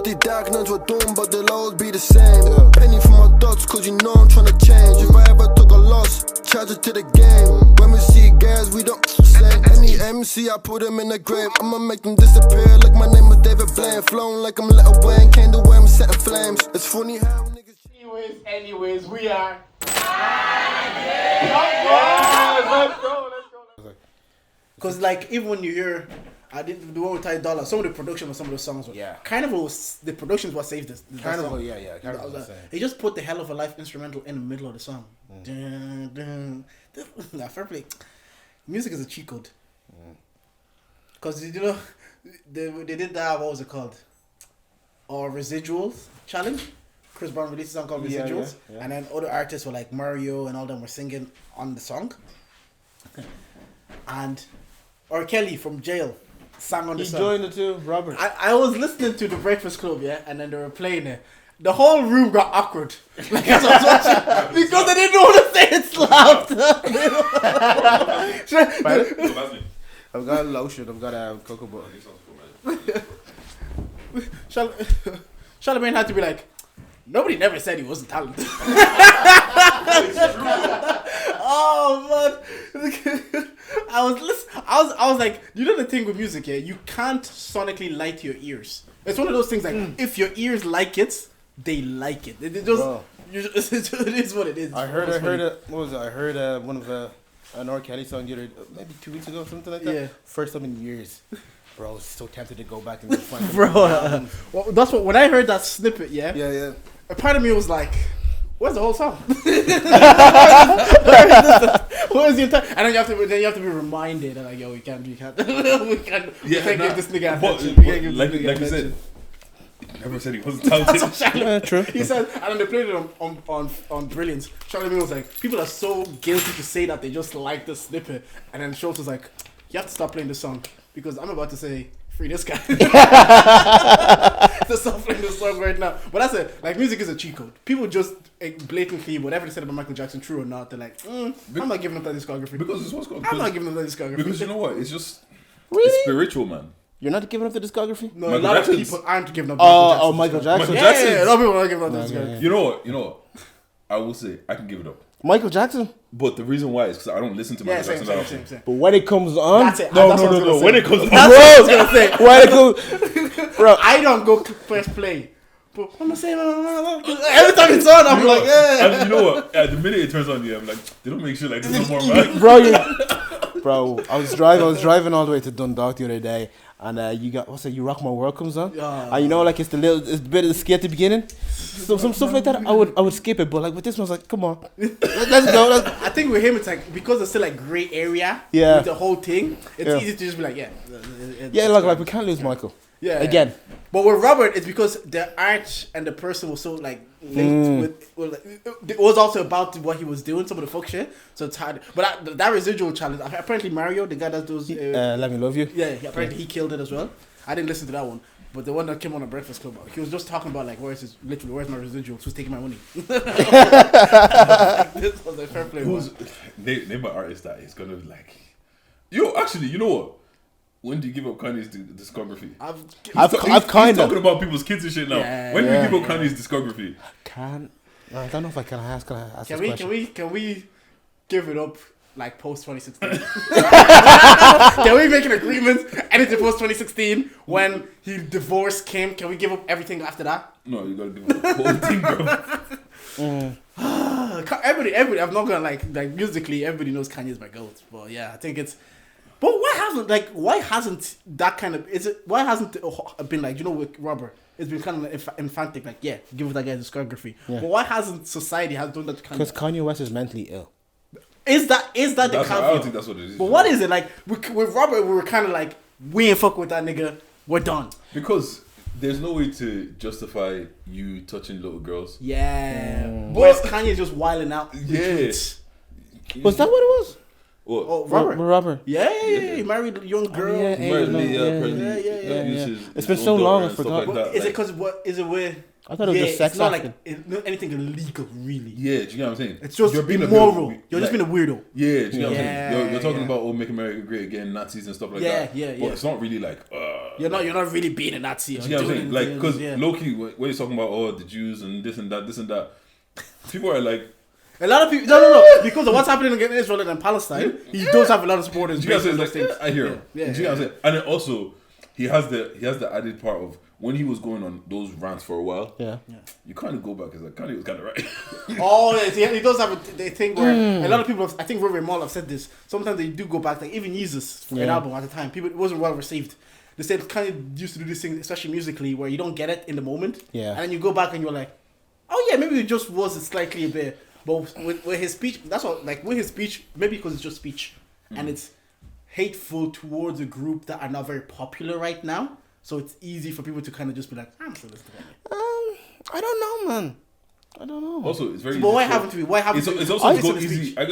lot they diagnose what done, but they'll always be the same. Penny for my dots, cause you know I'm trying to change. If I ever took a loss, charge it to the game. When we see guys, we don't slay. Any MC, I put them in the grave. I'ma make them disappear like my name was David Blaine. Flown like I'm Little Wayne, came to where I'm setting flames. It's funny how niggas. Anyways, we are. Let's go. Because like even when you hear I did the one with Ty Dolla, some of the production of some of the songs were kind of was the production's what saved this. Kind of, yeah. Kind of he just put the Hell of a Life instrumental in the middle of the song. Dun, dun, dun. Nah, fair play. Music is a cheat code. Because you know they did that. What was it called? Or Residuals challenge. Chris Brown released a song called Residuals, and then other artists were like Mario and all them were singing on the song. And R. Kelly from jail sang on the song. He joined it too, Robert. I was listening to The Breakfast Club, and then they were playing it. The whole room got awkward. Like as I was watching, because I didn't know what to say. It slapped. I've got lotion. I've got cocoa butter. Charlemagne had to be like, nobody never said he wasn't talented. Oh man, I was like, you know the thing with music, you can't sonically lie to your ears. It's one of those things like if your ears like it, they like it. It is what it is. I heard one of an R. Kelly song the other maybe 2 weeks ago, something like that. Yeah. First time in years. Bro, I was so tempted to go back and find it. Bro, well, that's what when I heard that snippet, yeah. A part of me was like, where's the whole song? Where's the entire? And then you have to be reminded that like, yo, we can't give this nigga attention. Like you said, he never said he wasn't talented. True. He said, and then they played it on Brilliance. Charlie was like, people are so guilty to say that they just like the snippet, and then Schultz was like, you have to stop playing this song because I'm about to say, free this guy. To stop playing this song right now. But that's it. Like, music is a cheat code. People just blatantly, whatever they said about Michael Jackson, true or not, they're like, I'm not giving up that discography. Because it's what's called. I'm not giving up that discography. Because you know what? It's just Really? it's spiritual, man. You're not giving up the discography? No, Michael a lot Jackson's. of people aren't giving up Michael Jackson. Michael Jackson. Michael Jackson. Yeah, a lot of people aren't giving up the discography. You know what? I will say I can give it up. Michael Jackson? But the reason why is because I don't listen to Michael Jackson that often. Same. But when it comes on... That's it. No. When it comes on... That's what I was going to say. When it comes... Bro, I don't go press play. But I'm going to say... Every time it's on, I'm like... And you know what? At the minute it turns on, I'm like, they don't make sure like this no more, man. Bro, I was driving all the way to Dundalk the other day, and you got You Rock My World comes on, and you know, like it's the bit of the skit at the beginning, some stuff like that. I would skip it, but like with this one, I was like, come on, let's go. I think with him, it's like because it's still like gray area with the whole thing. It's easy to just be like, like we can't lose Michael. Again. But with Robert, it's because the art and the person was so like linked with it was also about what he was doing, some of the fuck shit. So it's hard. But that residual challenge, apparently Mario, the guy that does Let Me Love You. Yeah, apparently he killed it as well. I didn't listen to that one, but the one that came on the Breakfast Club, he was just talking about like where's my residual? Who's taking my money? This was a fair play. Name an artist that is gonna like. Yo, actually, you know what? When do you give up Kanye's discography? I've kind of talking about people's kids and shit now. When do you give up Kanye's discography? I don't know if I can ask. Can we give it up like post 2016? Can we make an agreement? Anything post 2016 when he divorced Kim? Can we give up everything after that? No, you gotta give up the whole thing, bro. Everybody. I'm not gonna like musically. Everybody knows Kanye's my goat, but yeah, I think it's. But why hasn't that kind of why hasn't it been like, you know, with Robert, it's been kind of like emphatic, like give that guy discography. But why hasn't society done that kind of? Because Kanye West is mentally ill. Is that the kind of? I don't think that's what it is. But what is it like with Robert? We were kind of like, we ain't fuck with that nigga. We're done. Because there's no way to justify you touching little girls. Yeah. Whereas Kanye's just wilding out. Yes. Was that what it was? What? Oh, Robert. Yeah. He married a young girl. It's been so long, I forgot. Like is it because is it with? I thought it was just sex. It's not like anything illegal, really. Yeah, do you know what I'm saying? It's just immoral. You're just being a weirdo. Yeah, do you know what I'm saying? You're talking about Make America Great Again, Nazis and stuff like that. Yeah. But it's not really like. You're not really being a Nazi. You know what I'm saying? Like, because low-key, when you're talking about, the Jews and this and that, people are like... A lot of people... No. Because of what's happening in Israel and Palestine, he does have a lot of supporters. You know what I'm saying? Like, I hear him. You know what I'm saying? And then also, he has the added part of, when he was going on those rants for a while, you kind of go back and like, Kanye was kind of right. He does have a thing where a lot of people, I think Reverend Maul have said this, sometimes they do go back, like even Jesus, for an album at the time, it wasn't well received. They said Kanye used to do this thing, especially musically, where you don't get it in the moment, and then you go back and you're like, oh yeah, maybe it just was slightly a bit, but with his speech, that's what, like with his speech, maybe because it's just speech, and it's hateful towards a group that are not very popular right now. So it's easy for people to kind of just be like, I'm still listening to Kanye. I don't know, man. I don't know. Also, it's very easy. But why haven't we? Why haven't we? It's also go easy. I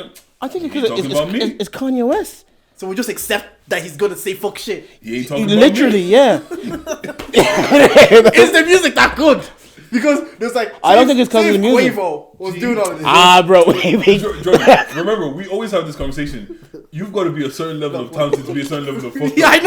think it's Kanye West. So we just accept that he's gonna say fuck shit. He ain't talking literally, about me. Is the music that good? Because there's like, I don't think it's because of the music. Quavo was doing all of this. Bro, wait. Jordan, remember, we always have this conversation. You've got to be a certain level of talented to be a certain level of fucked up. Yeah, I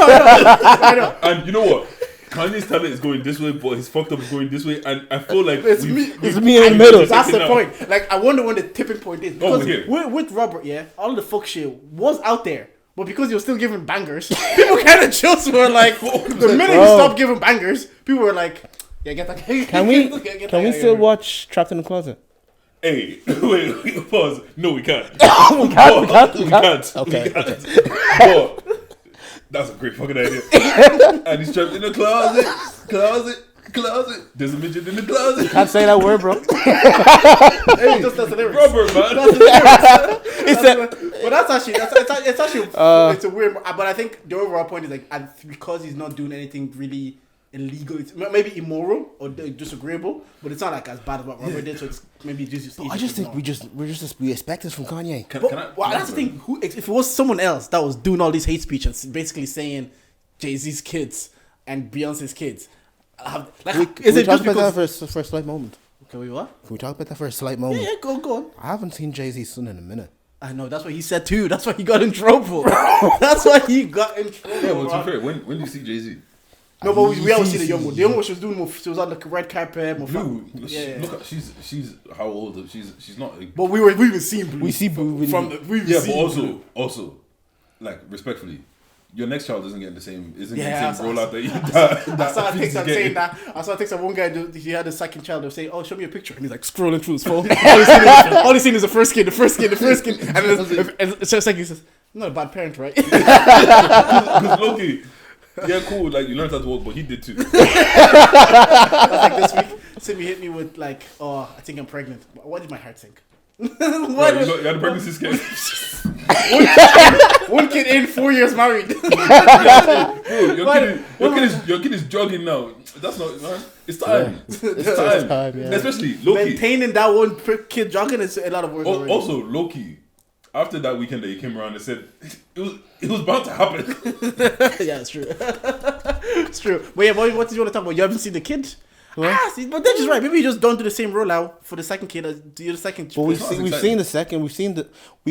know. And you know what? Kanye's talent is going this way, but his fucked up is going this way. And I feel like it's me in the middle. That's the point. Like, I wonder when the tipping point is. Because with Robert, all the fuck shit was out there. But because he was still giving bangers, people kind of just were like, the minute he stopped giving bangers, people were like, yeah, get that. Can we still watch Trapped in the Closet? Hey, wait, pause. No, we can't. we can't. Okay. But that's a great fucking idea. And he's trapped in the closet. There's a midget in the closet. Can't say that word, bro. Hey, just that's the lyrics. Rubber, man. That's the lyrics. But that's actually it's a weird. But I think the overall point is like, because he's not doing anything really illegal, it's maybe immoral or disagreeable, but it's not like as bad as what Robert did. So it's maybe just. I just think we expect this from Kanye. That's the thing. If it was someone else that was doing all these hate speech and basically saying Jay-Z's kids and Beyonce's kids, is it just about that for a slight moment? Okay, wait, what? Can we talk about that for a slight moment? Yeah, go on. I haven't seen Jay-Z's son in a minute. I know, that's what he said too. That's why he got in trouble. That's why he got in trouble. Yeah, well, to be fair, when do you see Jay-Z? No, but we always see the young one. The young one, she was doing more. She was on the red carpet. More Blue. Look at she's how old? She's not. But we were seeing Blue. We see Blue from the. But also, like respectfully, your next child isn't getting the same rollout that you. I saw a text saying that. I saw a text of one guy. He had a second child. They were saying, "Oh, show me a picture," and he's like scrolling through his phone. all he's seen is the first kid, and it's just like he says, "I'm not a bad parent, right?" Because Loki. Yeah, cool. Like you learned how to walk, but he did too. That's like this week. Simi hit me with like, "Oh, I think I'm pregnant." What did my heart think? You had a pregnancy scare. One kid in, 4 years married. Your kid is jogging now. That's not. Man, it's time. Yeah. It's time. Yeah. Especially Loki. Maintaining that one kid jogging is a lot of work. Also, Loki. After that weekend that he came around and said it was bound to happen. Yeah, it's true. It's true. But yeah, what did you want to talk about? You haven't seen the kid? See, but that's just right. Maybe you just don't do the same rollout for the second kid as the second. But we've seen the second. We've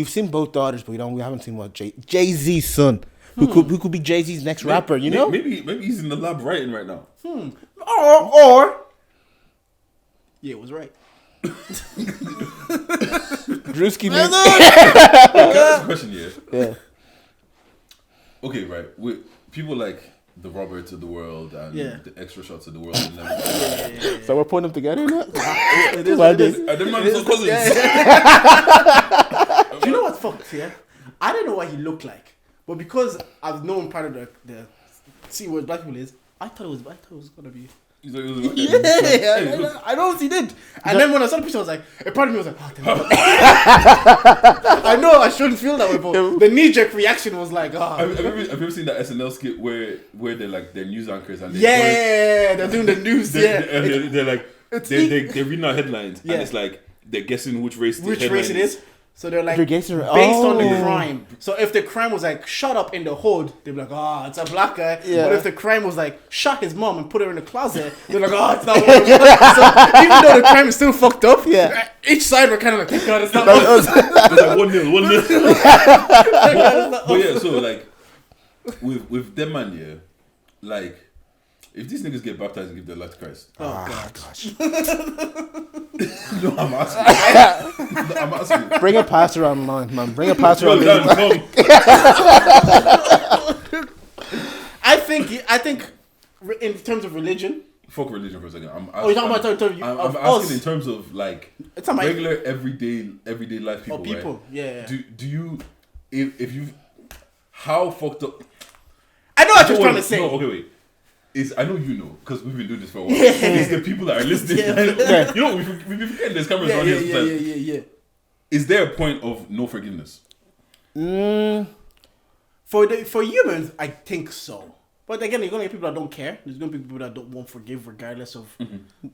seen both daughters, but we haven't seen what Jay-Z's son, who could be Jay-Z's next rapper. You know, maybe he's in the lab writing right now. Or yeah, it was right. Drewski, can I ask a question? Yeah. Okay, right. With people like the Roberts of the world and the extra shots of the world and everything. So we're putting them together now? It is. And them man are cousins. Do you know what's fucked here? I don't know what he looked like, but because I've known part of the see what black people is, I thought it was gonna be. I know he did. And then when I saw the picture, I was like, a part of me was like, oh, I know I shouldn't feel that way, but the knee-jerk reaction was like, oh. Have you ever seen that SNL skit where they're news anchors and they're doing the news, they're like, they're reading out headlines and it's like, they're guessing which race it is. So they're like, based on the crime. So if the crime was like, shut up in the hood, they'd be like, oh, it's a black guy. Yeah. But if the crime was like, shot his mom and put her in the closet, they're like, oh, it's not one. So even though the crime is still fucked up, each side were kind of like, thank God it's not us. It's like 1-0. But yeah, so like, with them man, like, If these niggas get baptized and give their life to Christ. Oh God. Gosh. No, I'm asking. No, I'm asking. Bring a pastor online, man. Bring a pastor Yo, online. Dan, come. I think, in terms of religion. Fuck religion for a second. You're talking about I'm asking in terms of like It's not my- regular everyday life people. people, right? yeah. Do you if you how fucked up? I know what you're trying to say. No, okay, wait. I know you know because we've been doing this for a while. It's the people that are listening. Yeah. You know, we've been forgetting there's cameras on here. Yeah. Is there a point of no forgiveness? For humans, I think so. But again, you're gonna get people that don't care. There's gonna be people that won't forgive regardless of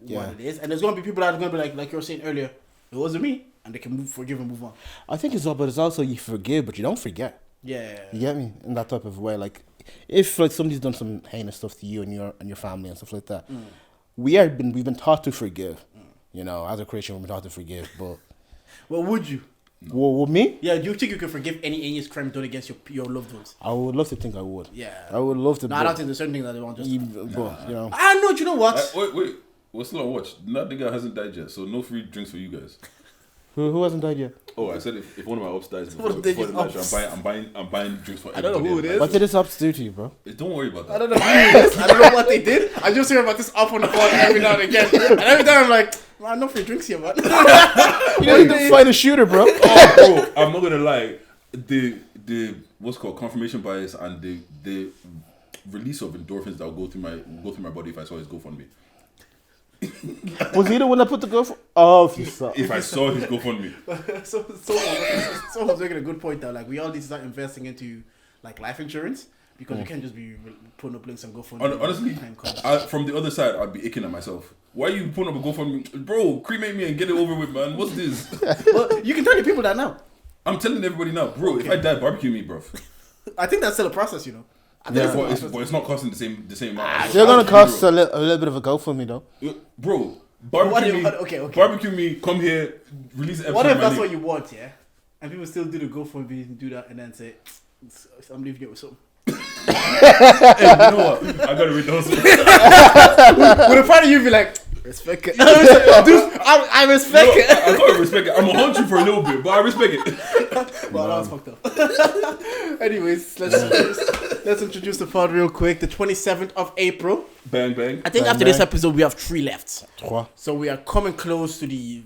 what it is, and there's gonna be people that are gonna be like you were saying earlier, it wasn't me, and they can forgive and move on. I think it's all, but it's also you forgive, but you don't forget. Yeah. You get me in that type of way. Like, if like somebody's done some heinous stuff to you and your family and stuff like that, we've been taught to forgive. You know, as a Christian, we've been taught to forgive. But Well, would you? well, with me, Yeah, do you think you can forgive any heinous crime done against your loved ones? I would love to think I would. Yeah. I would love to. No, I don't think there's certain things that they want just. But you know, I know. You know what? Wait. We're still on watch. That nigga hasn't died yet, so no free drinks for you guys. who hasn't died yet? Oh, I said if one of my ops dies What before, if they before the just match, I'm buying drinks for I don't know everybody. who it is. What did this ops do to you, bro? Don't worry about that. I don't know who it is. I don't know what they did. I just hear about this up on the phone every now and again, and every time I'm like, man, no free drinks here, man. You need to find a shooter, bro. Oh, bro, I'm not gonna lie. The what's called confirmation bias and the release of endorphins that will go through my body if I saw his GoFundMe. Was he the one that put the GoFundMe? Oh, if you saw. If I saw his GoFundMe. Someone's making a good point that like we all need to start investing into like life insurance because we can't just be putting up links and GoFundMe. Honestly, from the other side, I'd be icking at myself. Why are you putting up a GoFundMe? Bro, cremate me and get it over with, man. What's this? Well, you can tell the people that now. I'm telling everybody now, bro, if I die, barbecue me, bro. I think that's still a process, you know. Yeah, but it's not costing the same amount. They're gonna cost a little bit of a GoFundMe though. Bro, barbecue me. Okay. Barbecue me, come here, release the episode. What if of my that's name. what you want, yeah? And people still do the GoFundMe and do that and then say, I'm leaving it with something. Hey, you know what? I gotta read those. With a part of you be like, respect it. Dude, I respect it. I gotta respect it. I'm gonna haunt you for a little bit, but I respect it. Well, that was fucked up. Anyways, let's introduce the pod real quick. The 27th of April. Bang, bang. I think Bang, after this bang. episode, we have 3 left. Trois. So we are coming close to the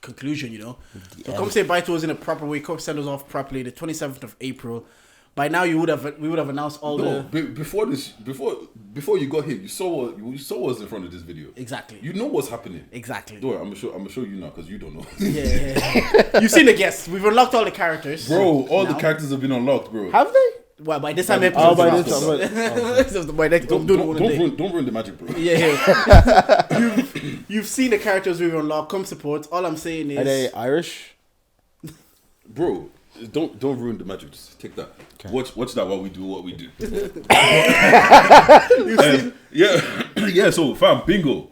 conclusion, you know. So come say bye to us in a proper way. Come send us off properly. The 27th of April. By now, we would have announced all No, the before you got here, you saw what's in front of this video. exactly. You know what's happening. Exactly. Don't worry, I'm gonna show you now because you don't know. Yeah. You've seen the guests. We've unlocked all the characters. Bro, all Now. the characters have been unlocked, bro. Have they? Well, by this time, Oh, by episode this drops. time. By next, Don't ruin the magic, bro. Yeah. You've seen the characters we've unlocked. Come support. All I'm saying is. Are they Irish? Bro, don't ruin the magic. Just take that. Okay. Watch that while we do what we do. Yeah. So fam, bingo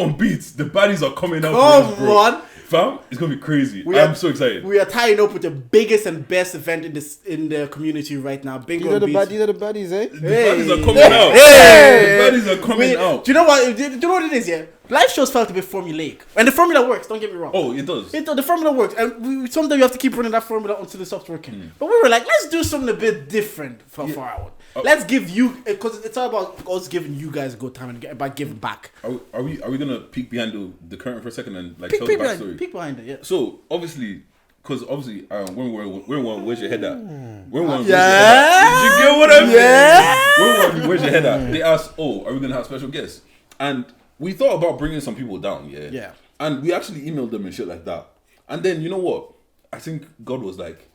on beats. The baddies are coming out. for us, Come bro. on. Fam, it's gonna be crazy. We I'm are- so excited. We are tying up with the biggest and best event in the community right now. Bingo These are and the Beats. These are the baddies, eh? The baddies are coming out. Hey. The baddies are coming out. Do you know what? Do you know what it is? Yeah, live shows felt a bit formulaic, and the formula works. Don't get me wrong. Oh, it does. The formula works, and sometimes you have to keep running that formula until it stops working. But we were like, let's do something a bit different for our one. Let's give you, because it's all about us giving you guys a good time and about giving back. Are we gonna peek behind the curtain for a second and like tell the backstory? Peek behind it, yeah. So obviously, when where's your head at? Did you Yeah. get what I mean? Yeah. Where's your head at? They asked, "Oh, are we gonna have special guests?" And we thought about bringing some people down, yeah. Yeah. And we actually emailed them and shit like that. And then you know what? I think God was like,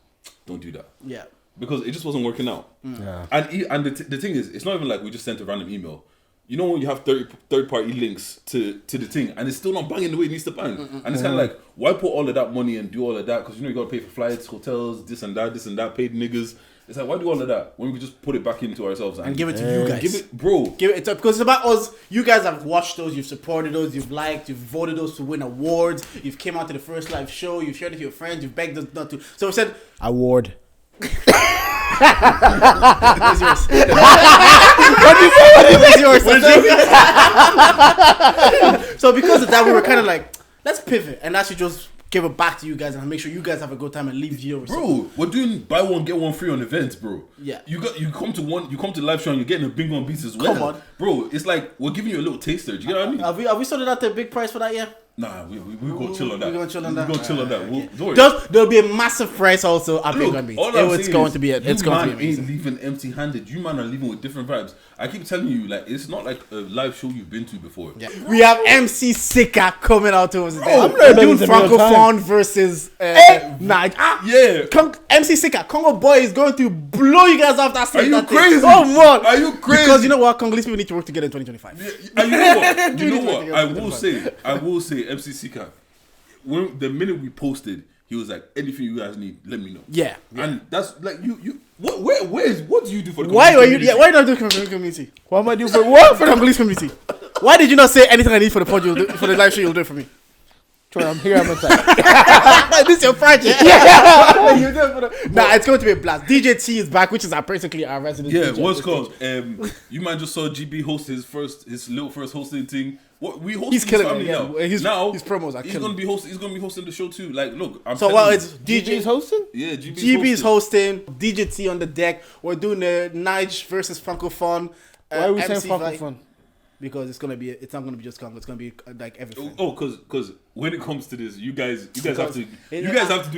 "Don't do that." Yeah. Because it just wasn't working out. Yeah. And the thing is, it's not even like we just sent a random email. You know when you have third party links to the thing and it's still not banging the way it needs to bang. And it's kind of like, why put all of that money and do all of that? Because you know you got to pay for flights, hotels, this and that, paid niggas. It's like, why do all of that when we could just put it back into ourselves And give it to you guys. Give it, bro. Give it because it's about us. You guys have watched those, you've supported those, you've liked, you've voted those to win awards, you've came out to the first live show, you've shared it to your friends, you've begged us not to. So we said, Award. Where's yours? Where's yours? So because of that, we were kind of like, let's pivot and actually just give it back to you guys and make sure you guys have a good time and leave you. Bro, we're doing buy one get one free on events, bro. Yeah. You come to the live show and you're getting a bingo on beats as well. Come on, bro. It's like we're giving you a little taster. Do you know what I mean? Have we sorted out the big price for that yet? Nah, we go chill on that. We're gonna chill on that. We're gonna chill on that. Okay. Don't worry. There'll be a massive price also at Big on Beats. It's going to be amazing. amazing. Ain't leaving empty-handed. You man are leaving with different vibes. I keep telling you, like it's not like a live show you've been to before. Yeah. We have MC Cittg coming out to us today. I'm We're ready doing to real Francophone versus Nige. Yeah. MC Cittg, Congo boy is going to blow you guys off that stage. Are you that day. crazy? Oh man, Are you crazy? Because you know what, Congolese people need to work together in 2025. And you know what? You know what? I will say, MC Cittg. When the minute we posted, he was like, anything you guys need, let me know. Yeah. And that's like you. What do you do for the Why are you? community? Yeah, why not do for the community? What am I doing for what? For the Congolese community. Why did you not say anything I need for the pod? For the live show, you'll do it for me. Troy, I'm here. I'm inside. This is your project. Yeah. You do it for the... Nah, it's going to be a blast. DJ T is back, which is basically our resident. Yeah, DJ what's called? You might just saw GB host his little first hosting thing. What we hosting He's killing his family it, yeah. now. His promos are he's killing. He's gonna be hosting the show too. Like, look, I'm So telling what? you. It's DJ's DJ hosting? Yeah, GB's hosting. DJ T on the deck. We're doing the Nige versus Francophone. Why are we saying MC fight. Francophone? Because it's not gonna be just Congo. It's gonna be like everything. Oh, because when it comes to this, you guys have to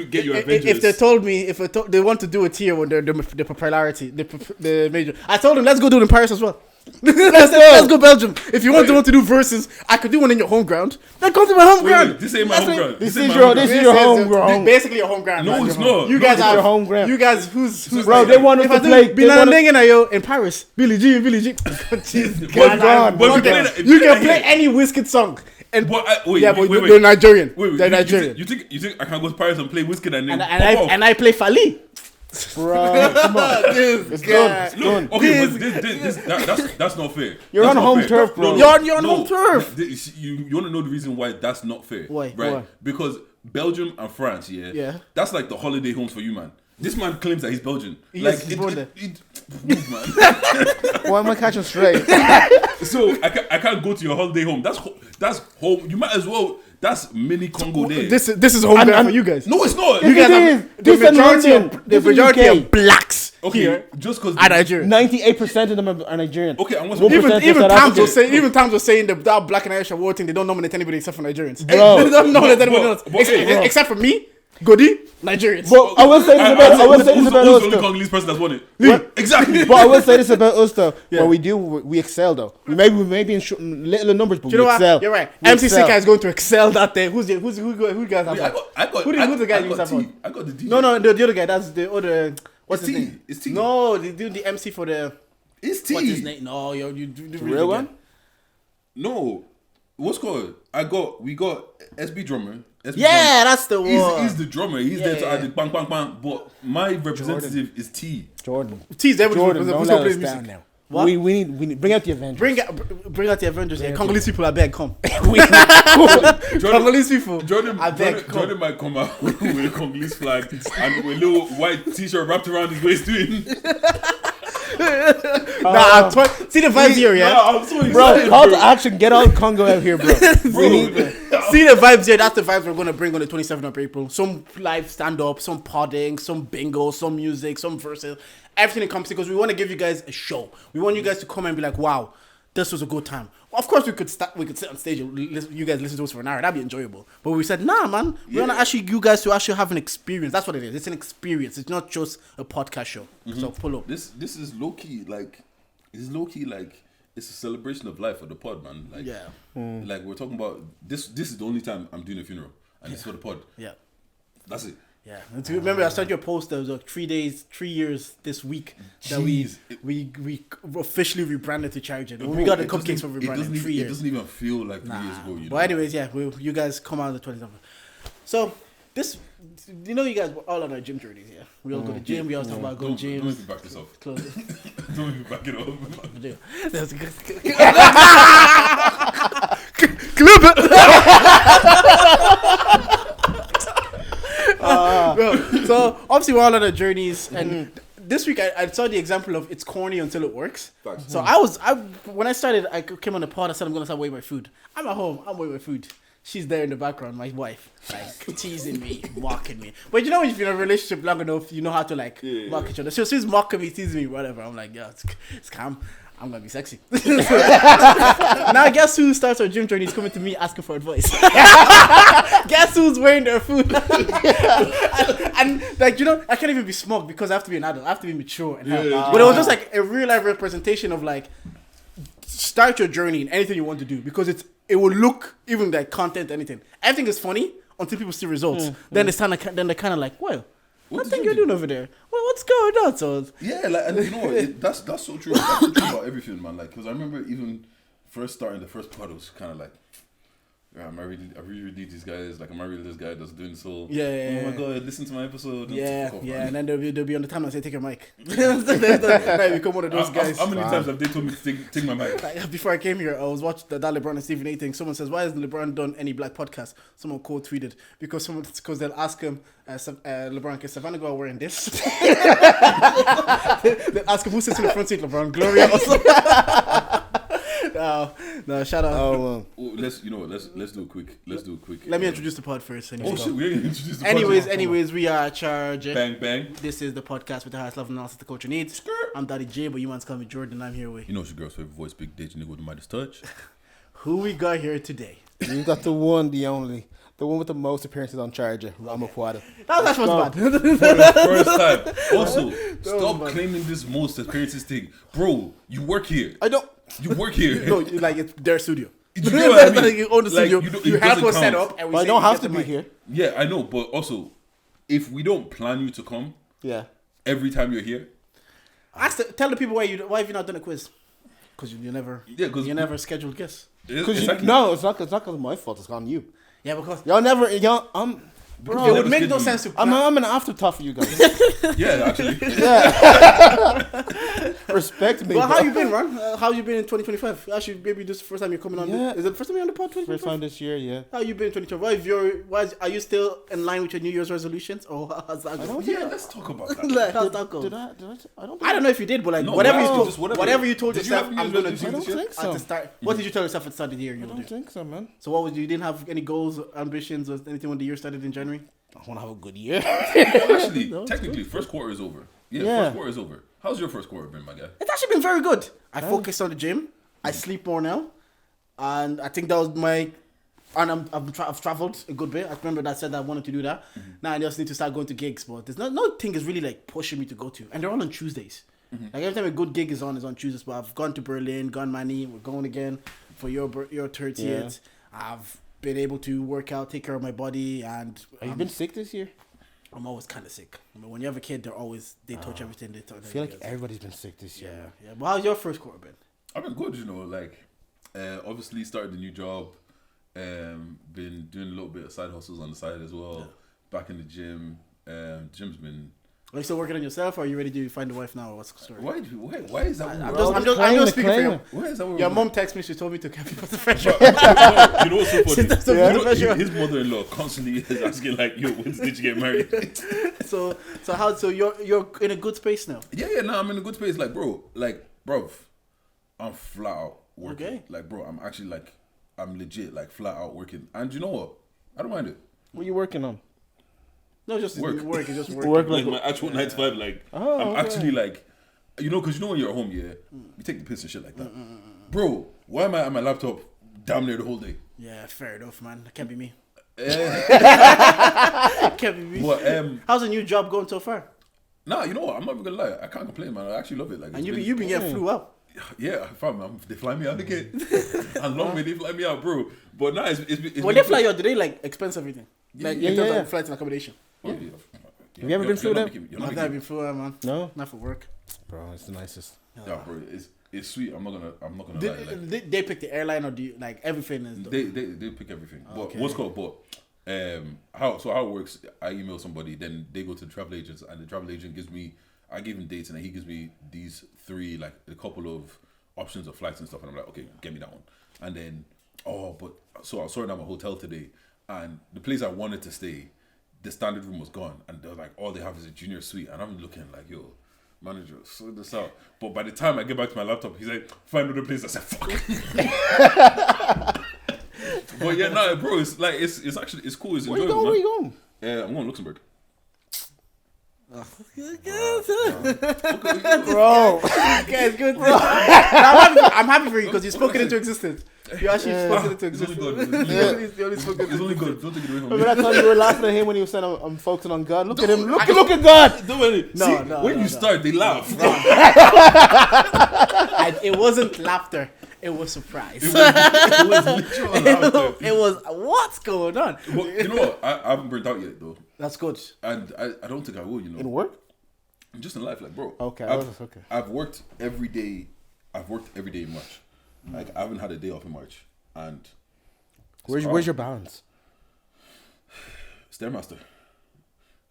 get your Avengers. If they told me they want to do a tier with the popularity, the major, I told them let's go do it in Paris as well. let's go Belgium. If you want to do verses, I could do one in your home ground. Then come to my home ground. This ain't my home ground. This is your home ground. Basically your home ground. No, it's not. You guys have your home ground. You guys who's Bro, they want us to play. in Paris. Billie Jean. Jeez, God, you can play any Wizkid song. And wait, they're Nigerian. They're you Nigerian. You think I can go to Paris and play Wizkid and I play Fali? Bro, come on. It's done. Look, okay, but that's not fair. You're on home turf, bro. You're on home turf. You want to know the reason why that's not fair? Why? Right? Why? Because Belgium and France, yeah, that's like the holiday homes for you, man. This man claims that he's Belgian. Yes, he's born there. Move, man. Why am I catching straight? So I can't go to your holiday home. That's home. You might as well. That's mini Congo there. This is home ground for you guys. No, it's not. You guys have the majority of blacks here. Just because are Nigerian. 98% of them are Nigerian. Okay, and what's even Tams was saying that black and Irish award thing. They don't nominate anybody except for Nigerians. Bro. They don't nominate anybody else except for me. Godi, Nigerians. But I will say this about who's us the only though. Congolese person that's won it? What? Exactly. But I will say this about us though. When we excel though. We may be in little numbers, but we excel. What? You're right. MC Cittg is going to excel that day. Who guys have that? Who's the guy you have on? I got the DJ. No, the other guy. That's the other. What's his name? It's T. No, they do the MC for the. It's T. What's his name? No, you do the real one. No, what's called? We got SB drummer. Yeah, that's the one. He's the drummer. He's there to add the bang bang bang. But my representative is T. Jordan. T's everybody Jordan, who's don't let plays us music. down now. What? We need bring out the Avengers. Bring out the Avengers. Yeah, Congolese people, I beg, come. Congolese people, Jordan might come out with a Congolese flag and with a little white t-shirt wrapped around his waist doing. See the vibes here, yeah? Nah, I'm so excited, Bro, call to action. Get all Congo out here, bro. See the vibes here. That's the vibes we're going to bring on the 27th of April. Some live stand-up, some podding, some bingo, some music, some verses. Everything that comes because we want to give you guys a show. We want you guys to come and be like, wow, this was a good time. Of course, we could sit on stage and you guys listen to us for an hour. That'd be enjoyable. But we said, nah, man. We want to actually you guys to actually have an experience. That's what it is. It's an experience. It's not just a podcast show. Mm-hmm. So pull up. This is low key like it's a celebration of life for the pod, man. Like like we're talking about this. This is the only time I'm doing a funeral, and it's for the pod. Yeah, that's it. Yeah, and to remember, I started your post. There was like 3 years this week that we officially rebranded to Cittg. We got the cupcakes for rebranding 3 years. It doesn't even feel like 3 years ago. But anyways, you guys come out on the 27th. So this, you guys were all on our gym journeys. Yeah, we all go to the gym. We all talk about going to gym. Don't even back this up. Don't even back it up. That's good. Clip it. So obviously we're all on our journeys, and this week I saw the example of it's corny until it works. Facts. So when I started, I came on the pod. I said I'm gonna start weighing my food. I'm at home. I'm weighing my food. She's there in the background, my wife, like teasing me, mocking me. But you know, if you're in a relationship long enough, you know how to like mock each other. So she's mocking me, teasing me, whatever. I'm like, yeah, it's calm. I'm gonna be sexy. Now guess who starts her gym journey is coming to me asking for advice. Guess who's wearing their food? and like, you know, I can't even be smug because I have to be an adult. I have to be mature and help. But it was just like a real life representation of like, start your journey in anything you want to do because it will look even like content, anything. Everything is funny until people see results. Then they're kind of like, well, what think you're doing over there? Well, what's going on? So yeah, like, and you know what? That's so true. That's so true about everything, man. Like, because I remember even first starting the first pod, it was kind of like, yeah, I really need these guys. Like, am I really this guy that's doing so? Yeah. Oh my god, listen to my episode. Yeah. And then they'll be on the time and say, take your mic. I become one of those guys. How many times have they told me to take my mic? Like, before I came here, I was watching that LeBron and Stephen A thing. Someone says, "Why hasn't LeBron done any black podcast?" Someone quote tweeted because they'll ask him, LeBron, can Savannah go out wearing this? They'll ask him who sits in the front seat, LeBron, Gloria. No, shout out. Let's do a quick. Let me introduce the pod first. Oh shit, we ain't introduced the pod. Anyways, we are charged. Bang bang. This is the podcast with the highest level analysis the culture needs. I'm Daddy J, but you want to call me Jordan. I'm here with. You know, it's your girl's favorite voice, Big Ditch, nigga with the Midas touch. Who we got here today? You got the one, the only. The one with the most appearances on Charger, Ramaquada. That's bad. For the first time. Also, stop claiming this most appearances thing. Bro, you work here. I don't. You work here. No, like it's their studio. You know what I mean? You own the studio. You help us set up. And I don't have to be here. Yeah, I know, but also, if we don't plan you to come, every time you're here, tell the people why have you not done a quiz? Because you never scheduled guests. Exactly. No, it's not because of my fault. It's on you. Yeah, because Bro, it would make no sense to. I'm an afterthought for you guys. Yeah, actually. Respect me. Well, how you been, Ron? How you been in 2025? Actually, maybe this is the first time you're coming on. Yeah. Is it the first time you're on the pod? 2025? First time this year, yeah. How you been in 2025? Are you still in line with your New Year's resolutions? Or how's that going? Yeah, let's talk about that. Like, how's that going? I don't know if you did, but like No, whatever you told Did you yourself, have I'm New gonna Year's do I don't think so. at the start. What did you tell yourself at the start of the year? I don't think so, man. So what was you didn't have any goals, ambitions, or anything when the year started in January? I want to have a good year. Actually, technically, first quarter is over. Yeah, first quarter is over. How's your first quarter been, my guy? It's actually been very good. I focused on the gym. I sleep more now, and I think that was my. And I've traveled a good bit. I remember that I said that I wanted to do that. Now I just need to start going to gigs, but there's no thing is really like pushing me to go to, and they're all on Tuesdays. Like every time a good gig is on Tuesdays. But I've gone to Berlin, gone Manny. We're going again for your 30th. Yeah. I've been able to work out, take care of my body, and Have you been sick this year? I'm always kind of sick. I mean, when you have a kid, they touch everything. They touch. I feel like everybody's been sick this year. Yeah. But how's your first quarter been? I've been good, like, obviously started a new job, been doing a little bit of side hustles on the side as well, back in the gym, gym's been... Are you still working on yourself, or are you ready to find a wife now, or what's the story? Why is that? I'm just speaking for you. Why is that? Your mom texted me, she told me to keep you the pressure. You know what's so funny? Yeah. His mother-in-law constantly is asking like, "Yo, when did you get married?" So you're in a good space now? Yeah, no, I'm in a good space. Like, bro, I'm flat out working. Okay. Like, bro, I'm legit like flat out working. And you know what? I don't mind it. What are you working on? No, just work. It's just work. Work Like my actual 9 to 5. Like, I'm actually like, because you know when you're at home, you take the piss and shit like that. Bro, why am I at my laptop damn near the whole day? Yeah, fair enough, man. That can't be me. Can't be me. But, how's the new job going so far? Nah, you know what? I'm not even gonna lie. I can't complain, man. I actually love it. Like, and you've been getting flew out. Yeah, fam, they fly me out again. And long may they fly me out, bro. But nah, it's when they fly you out, do they like expense everything? Like in terms of flights and accommodation. Have you ever been flew out? I've never been flew out, man. No, not for work. Bro, it's the nicest. Yeah, bro, it's sweet. I'm not gonna lie. Like, they pick the airline, or do you, like everything is? They pick everything. Okay. But what's called how it works? I email somebody, then they go to the travel agents, and the travel agent I give him dates, and then he gives me these 3, like a couple of options of flights and stuff, and I'm like, okay, get me that one. And then so I was sorting out my hotel today, and the place I wanted to stay, the standard room was gone, and they're like, all they have is a junior suite, and I'm looking like, yo, manager, sort this out. But by the time I get back to my laptop, he's like, find another place. I said, fuck. But yeah, no, bro, it's like it's actually it's cool. It's enjoyable. Where you going? Yeah, I'm going to Luxembourg. Bro. Okay, it's good. I'm happy for you because you spoke it into existence. You actually spoke it into It's only existence. good. It's only good. Don't take it away from me. Remember that time you were laughing at him when he was saying I'm focusing on God? Look at him. Look at God. Don't worry. See, when you start, they laugh. It wasn't laughter. It was surprise. It was literal laughter. It was what's going on. But you know what? I haven't burnt out yet though, That's good. and I don't think I will. You know, In work? just in life, like bro. Okay, okay. I've worked every day. I've worked every day in March. Like I haven't had a day off in March, and Where's your balance? Stairmaster.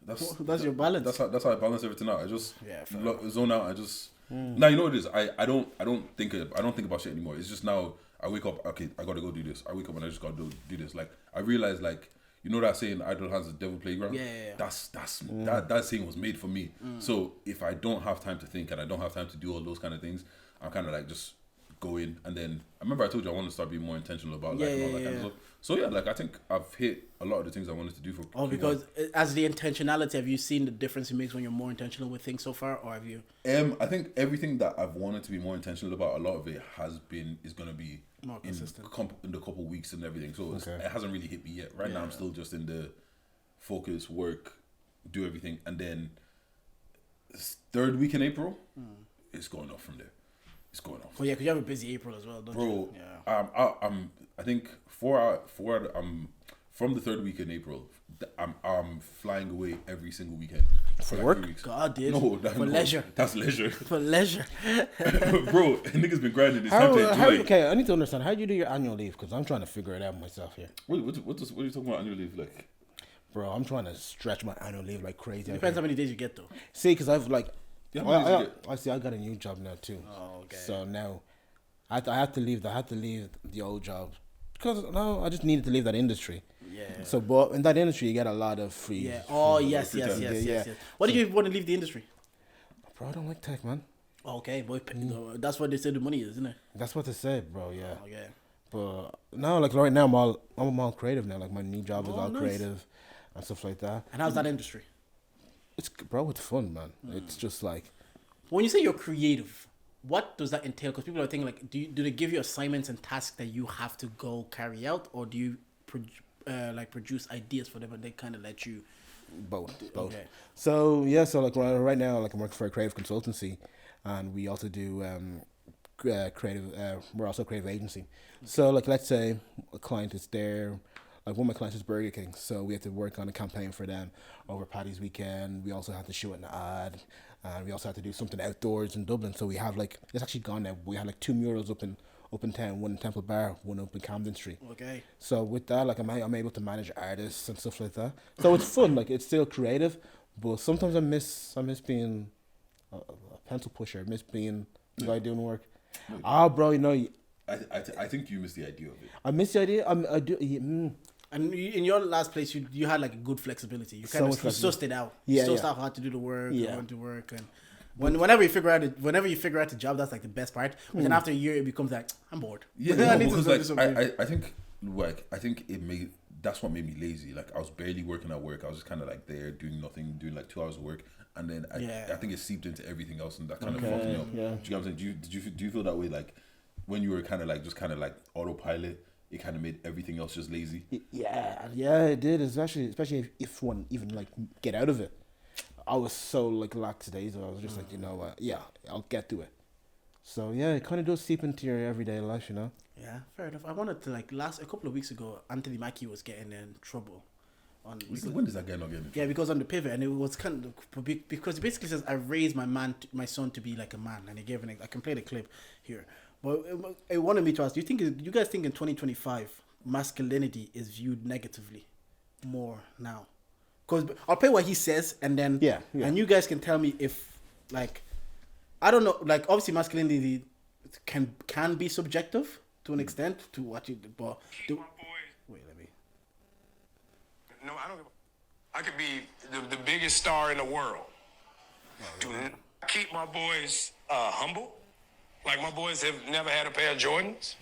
That's your balance. That's how I balance everything out. I just fair zone out. I just now you know what it is. I don't think about shit anymore. It's just now I wake up. Okay, I gotta go do this. I wake up and I just gotta do this. Like I realize like. You know that saying, idle hands is the devil playground? Yeah. That saying was made for me. So if I don't have time to think and I don't have time to do all those kind of things, I'm kind of like just go in. And then, I remember I told you I want to start being more intentional about life and all that kind of stuff. So yeah, like I think I've hit a lot of the things I wanted to do for because as the intentionality, have you seen the difference it makes when you're more intentional with things so far? Or have you... I think everything that I've wanted to be more intentional about, a lot of it is going to be more consistent in the couple weeks and everything. So it hasn't really hit me yet. Right now I'm still just in the focus, work, do everything. And then third week in April, it's going off from there. It's going off. Well, yeah, because you have a busy April as well, don't you? Yeah. I think from the third week in April, I'm flying away every single weekend for like work. 3 weeks. God, dude. No, for leisure. That's leisure. For leisure. Bro, niggas been grinding this time. Okay, I need to understand. How do you do your annual leave? Because I'm trying to figure it out myself here. What are you talking about annual leave like? Bro, I'm trying to stretch my annual leave like crazy. Depends how many days you get though. See, because I've like, Yeah, I see. I got a new job now too. Oh, okay. So now, I had to leave. I had to leave the old job because no, I just needed to leave that industry. Yeah. So, but in that industry, you get a lot of free. Yeah. Oh, yes. Yeah. Why did you want to leave the industry? Bro, I don't like tech, man. Okay, boy. That's what they say the money is, isn't it? That's what they said, bro. Yeah. Okay. But now, like right now, I'm all creative now. Like my new job is all nice. creative and stuff like that. And how's that industry? It's fun, man. It's just like. When you say you're creative, what does that entail? Because people are thinking like, do they give you assignments and tasks that you have to go carry out, or do you produce ideas for them and they kind of let you? Both. Okay. So yeah, so like right now, like I'm working for a creative consultancy, and we also do creative. We're also a creative agency. So like, let's say a client is there. Like one of my clients is Burger King, so we have to work on a campaign for them over Paddy's weekend. We also have to shoot an ad, and we also have to do something outdoors in Dublin. So we have like, it's actually gone now. We have like 2 murals up in town, one in Temple Bar, one up in Camden Street. Okay. So with that, like I'm able to manage artists and stuff like that. So it's fun. Like it's still creative, but sometimes I miss being a pencil pusher. I miss being the guy doing work. Bro, you know. I think you miss the idea of it. I miss the idea. I do. And in your last place, you had like a good flexibility. You kind of sussed it out. Yeah, you sussed out how to do the work, when to work, and whenever you figure out the job, that's like the best part. But then after a year, it becomes like I'm bored. Yeah, because like I think that's what made me lazy. Like I was barely working at work. I was just kind of like there doing nothing, doing like 2 hours of work, and then I think it seeped into everything else, and that kind of fucked me up. Yeah. Do you know what I'm saying? Do you feel that way? Like when you were kind of like autopilot, it kind of made everything else just lazy. Yeah, it did. Especially if one even like get out of it. I was so like lackadaisical. I was just like, you know what? Yeah, I'll get to it. So yeah, it kind of does seep into your everyday life, you know. Yeah, fair enough. I wanted to like a couple of weeks ago, Anthony Mackie was getting in trouble. When does that guy not get in trouble? Yeah, because on the pivot, and it was kind of because it basically says I raised my son to be like a man, and he gave I can play the clip here. But it wanted me to ask, do you guys think in 2025 masculinity is viewed negatively more now? Because I'll play what he says, and then and you guys can tell me if like I don't know, like obviously masculinity can be subjective to an extent to what you but wait, let me. No, I don't. I could be the biggest star in the world. keep my boys humble. Like, my boys have never had a pair of Jordans.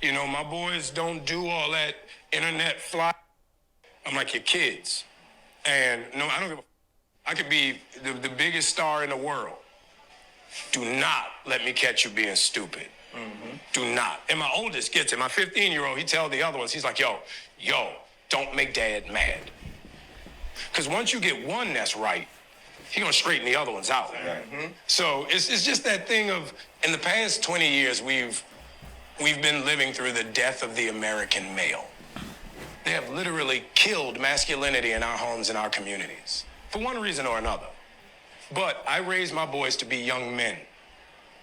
You know, my boys don't do all that internet fly. I'm like your kids. And no, I don't give a I could be the biggest star in the world. Do not let me catch you being stupid. Do not. And my oldest gets it. My 15-year-old, he tell the other ones, he's like, yo, don't make dad mad. Because once you get one that's right, he gonna straighten the other ones out. So it's just that thing of, in the past 20 years, we've been living through the death of the American male. They have literally killed masculinity in our homes and our communities, for one reason or another. But I raised my boys to be young men.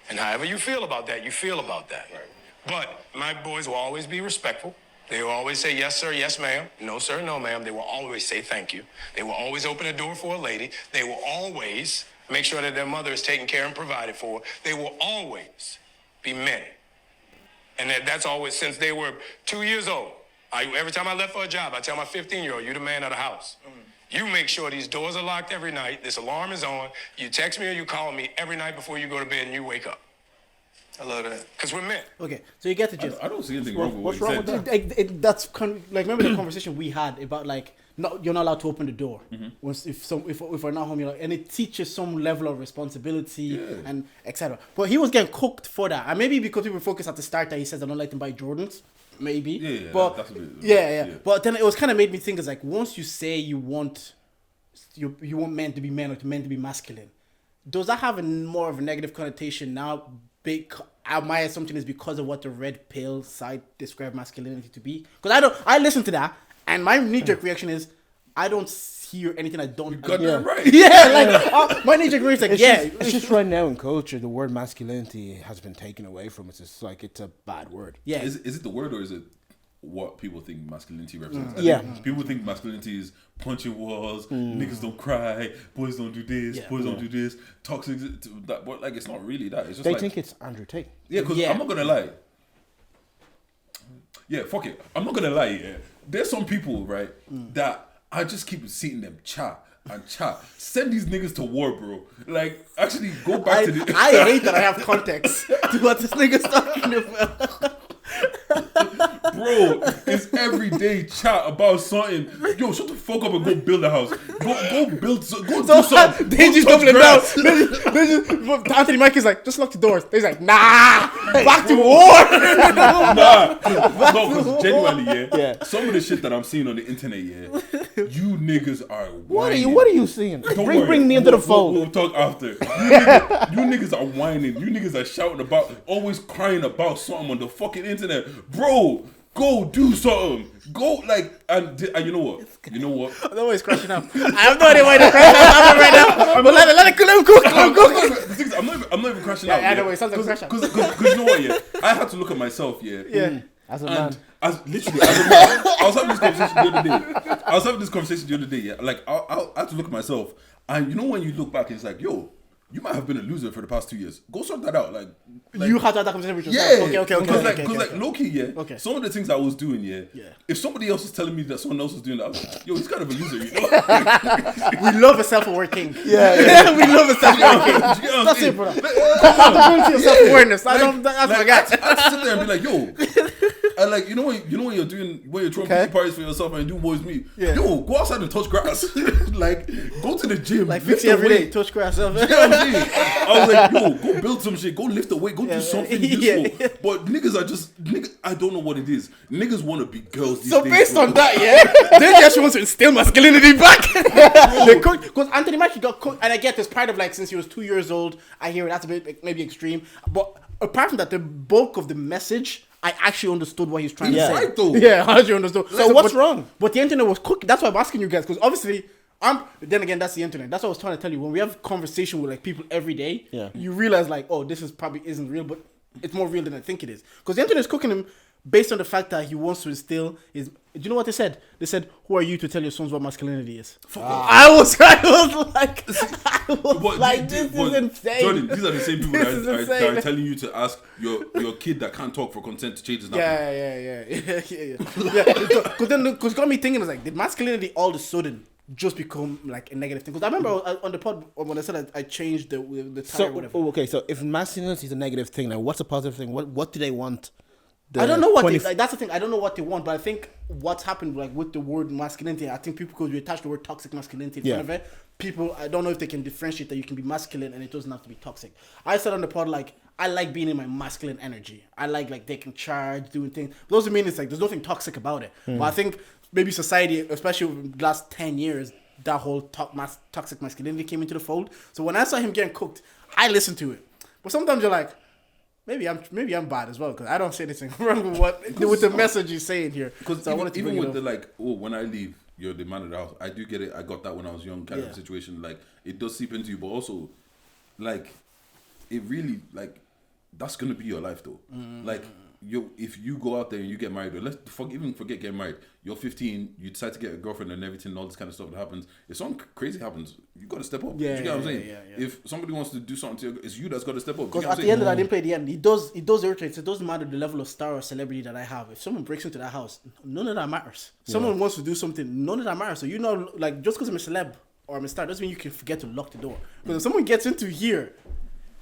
And however you feel about that, you feel about that. Right. But my boys will always be respectful. They will always say, yes, sir, yes, ma'am. No, sir, no, ma'am. They will always say thank you. They will always open a door for a lady. They will always make sure that their mother is taken care and provided for. They will always be men. And that's always since they were 2 years old. Every time I left for a job, I tell my 15-year-old, you're the man of the house. You make sure these doors are locked every night, this alarm is on, you text me or you call me every night before you go to bed and you wake up. I love that. Because we're men. Okay, so you get the gist. I don't see anything wrong with What's what wrong you with said. that? That's kind of, like, remember the conversation we had about, like, you're not allowed to open the door if we're not home, and it teaches some level of responsibility and etc. But he was getting cooked for that, and maybe because we were focused at the start that he says I don't like to buy Jordans, maybe. But that's a bit, yeah. But then it was kind of made me think, it's like, once you say you want men to be men or men to be masculine, does that have more of a negative connotation now? My assumption is because of what the red pill side described masculinity to be. Because I listen to that, and my knee-jerk reaction is, I don't hear anything I don't. Got that right. My knee-jerk reaction is like, It's just right now in culture, the word masculinity has been taken away from us. It's like it's a bad word. Yeah. Is it the word or is it what people think masculinity represents? Yeah. People think masculinity is punching walls, niggas don't cry, boys don't do this, boys don't do this, toxic that, but like it's not really that. It's just They think it's Andrew Tate. Yeah, because I'm not gonna lie. Yeah, fuck it. I'm not gonna lie. Yeah, there's some people right that I just keep seeing them chat. Send these niggas to war, bro. Like, actually, go back to the. I hate that I have context to what this nigga's talking about. Bro, it's everyday chat about something. Yo, shut the fuck up and go build a house. Go build. Go do something. They just touch doubling grass. down. Anthony Mike is like, just lock the doors. He's like, nah, back to war. Nah, no, because genuinely, some of the shit that I'm seeing on the internet, you niggas are. What are whining. you seeing? Don't worry. Bring me into the fold. We'll talk after. You niggas are whining. You niggas are shouting about, always crying about something on the fucking internet. Bro, go do something. Go, like, and you know what? You know what? I'm always crashing out. I have no idea why they're crashing out right now. But let him cook. I'm not even crashing out. I know, it sounds like a crash out. Because you know what, I had to look at myself, As a man. As a man, I was having this conversation the other day. Like, I had to look at myself. And you know when you look back, it's like, yo, you might have been a loser for the past 2 years. Go sort that out. Like you had that conversation with yourself. Yeah. Okay. Because low-key, Okay. some of the things I was doing, if somebody else was telling me that someone else was doing that, I was like, yo, he's kind of a loser, you know? We love a self-aware king. Yeah. We love a self-aware king. That's it, bro. Compatibility of self-awareness. That's my guy. I sit there and be like, yo. And like, you know when you're throwing pizza parties for yourself and you do boys meet, yo, go outside and touch grass. Like, go to the gym. Like, fix it every day. Touch grass. You know what I'm saying? I was like, yo, go build some shit, go lift a weight, go do something useful. But niggas are just I don't know what it is. Niggas want to be girls these days. So based on that, they just want to instill masculinity back. Because Anthony Mackie got cooked, and I get this part of, like, since he was 2 years old, I hear that's a bit like, maybe extreme. But apart from that, the bulk of the message, I actually understood what he was trying to say. Right though. Yeah, I actually understood. So what's wrong? But the internet was cooking. That's why I'm asking you guys, because obviously, then again, that's the internet. That's what I was trying to tell you. When we have conversation with, like, people every day, you realize, like, oh, this is probably isn't real, but it's more real than I think it is. Because the internet is cooking him based on the fact that he wants to instill his. Do you know what they said? They said, "Who are you to tell your sons what masculinity is?" I was like, this is insane. Jordan, these are the same people This that is are insane. telling you to ask your kid that can't talk for consent to change his nappy. Yeah. Because it got me thinking, it's like, did masculinity all of a sudden just become like a negative thing. Because I remember on the pod when I said I changed the title, So whatever. okay, so if masculinity is a negative thing, then what's a positive thing? What do they want? I don't know what that's the thing. I don't know what they want, but I think what's happened like with the word masculinity, I think people, because we attach the word toxic masculinity in front of it, people, I don't know if they can differentiate that you can be masculine and it doesn't have to be toxic. I said on the pod, like, I like being in my masculine energy. I like taking charge, doing things. But doesn't mean it's like there's nothing toxic about it. But I think maybe society, especially over the last 10 years, that whole toxic masculinity came into the fold. So when I saw him getting cooked, I listened to it. But sometimes you're like, maybe I'm bad as well, because I don't say anything wrong with the message he's saying here. Because so even with the like, when I leave, you're the man of the house. I do get it. I got that when I was young, kind of situation. Like, it does seep into you, but also, like, it really, like, that's gonna be your life though. Like, if you go out there and you get married, or even forget getting married, you're 15, you decide to get a girlfriend and everything, and all this kind of stuff that happens. If something crazy happens, you gotta step up. Yeah, you get what I'm saying? yeah. If somebody wants to do something to you, it's you that's gotta step up. Because at the end of that, I didn't play the end. It does irritate. It doesn't matter the level of star or celebrity that I have. If someone breaks into that house, none of that matters. Someone wants to do something, none of that matters. So you know, like, just because I'm a celeb or I'm a star doesn't mean you can forget to lock the door. Because if someone gets into here,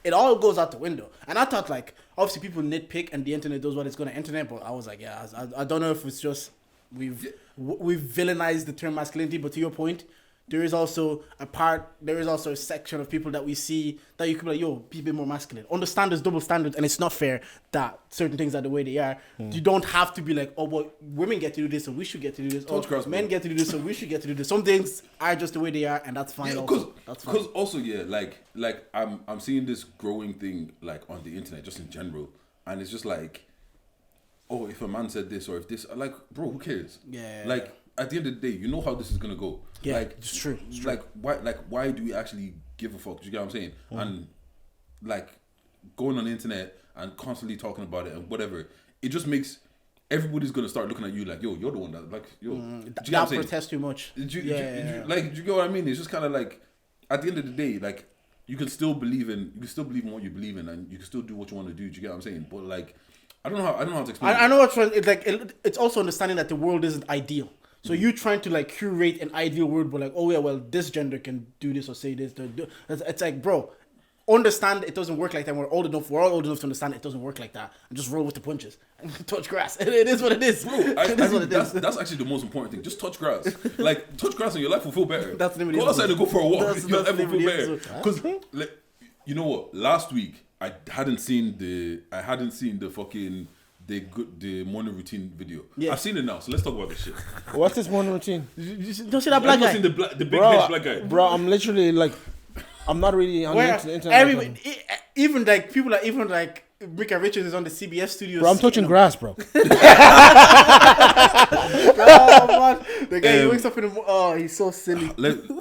it all goes out the window. And I thought, like, obviously people nitpick and the internet does what it's going to internet, but I was like, yeah, I don't know if it's just we've villainized the term masculinity, but to your point, there is also a section of people that we see that you could be like, yo, be a bit more masculine. Understand there's double standards and it's not fair that certain things are the way they are. You don't have to be like, oh, well, women get to do this, so we should get to do this. Or men get to do this, so we should get to do this. Some things are just the way they are, and that's fine. Because also, like I'm seeing this growing thing, like, on the internet, just in general, and it's just like, oh, if a man said this, or if this, like, bro, who cares? Yeah. Like, at the end of the day, you know how this is gonna go. Yeah, like, it's true. Like, why do we actually give a fuck? Do you get what I'm saying? And like, going on the internet and constantly talking about it and whatever, it just makes everybody's gonna start looking at you like, yo, you're the one that, like, yo, do you get what I'm saying? Protest too much. Like, do you get what I mean? It's just kind of like, at the end of the day, like, you can still believe in what you believe in, and you can still do what you want to do. Do you get what I'm saying? But like, I don't know how to explain. I know what's it's like. It's also understanding that the world isn't ideal. So you trying to like curate an ideal world, but like, oh yeah, well, this gender can do this or say this. It's like, bro, understand it doesn't work like that. We're all old enough to understand it doesn't work like that, and just roll with the punches and touch grass. It is what it is. Bro, that's actually the most important thing. Just touch grass. Like, touch grass and your life will feel better. That's the name of the Go outside episode. and go for a walk. That's Your life will the name feel of the better. episode. Because, like, you know what? Last week I hadn't seen the fucking the morning routine video. Yeah. I've seen it now, so let's talk about this shit. What's this morning routine? You don't see that black guy? Seen the big head black guy. Bro, I'm literally like, I'm not really on the internet. Even like people like Mika Richards is on the CBS studios. Bro, I'm touching grass, bro. Oh man, the guy he wakes up in the oh, he's so silly.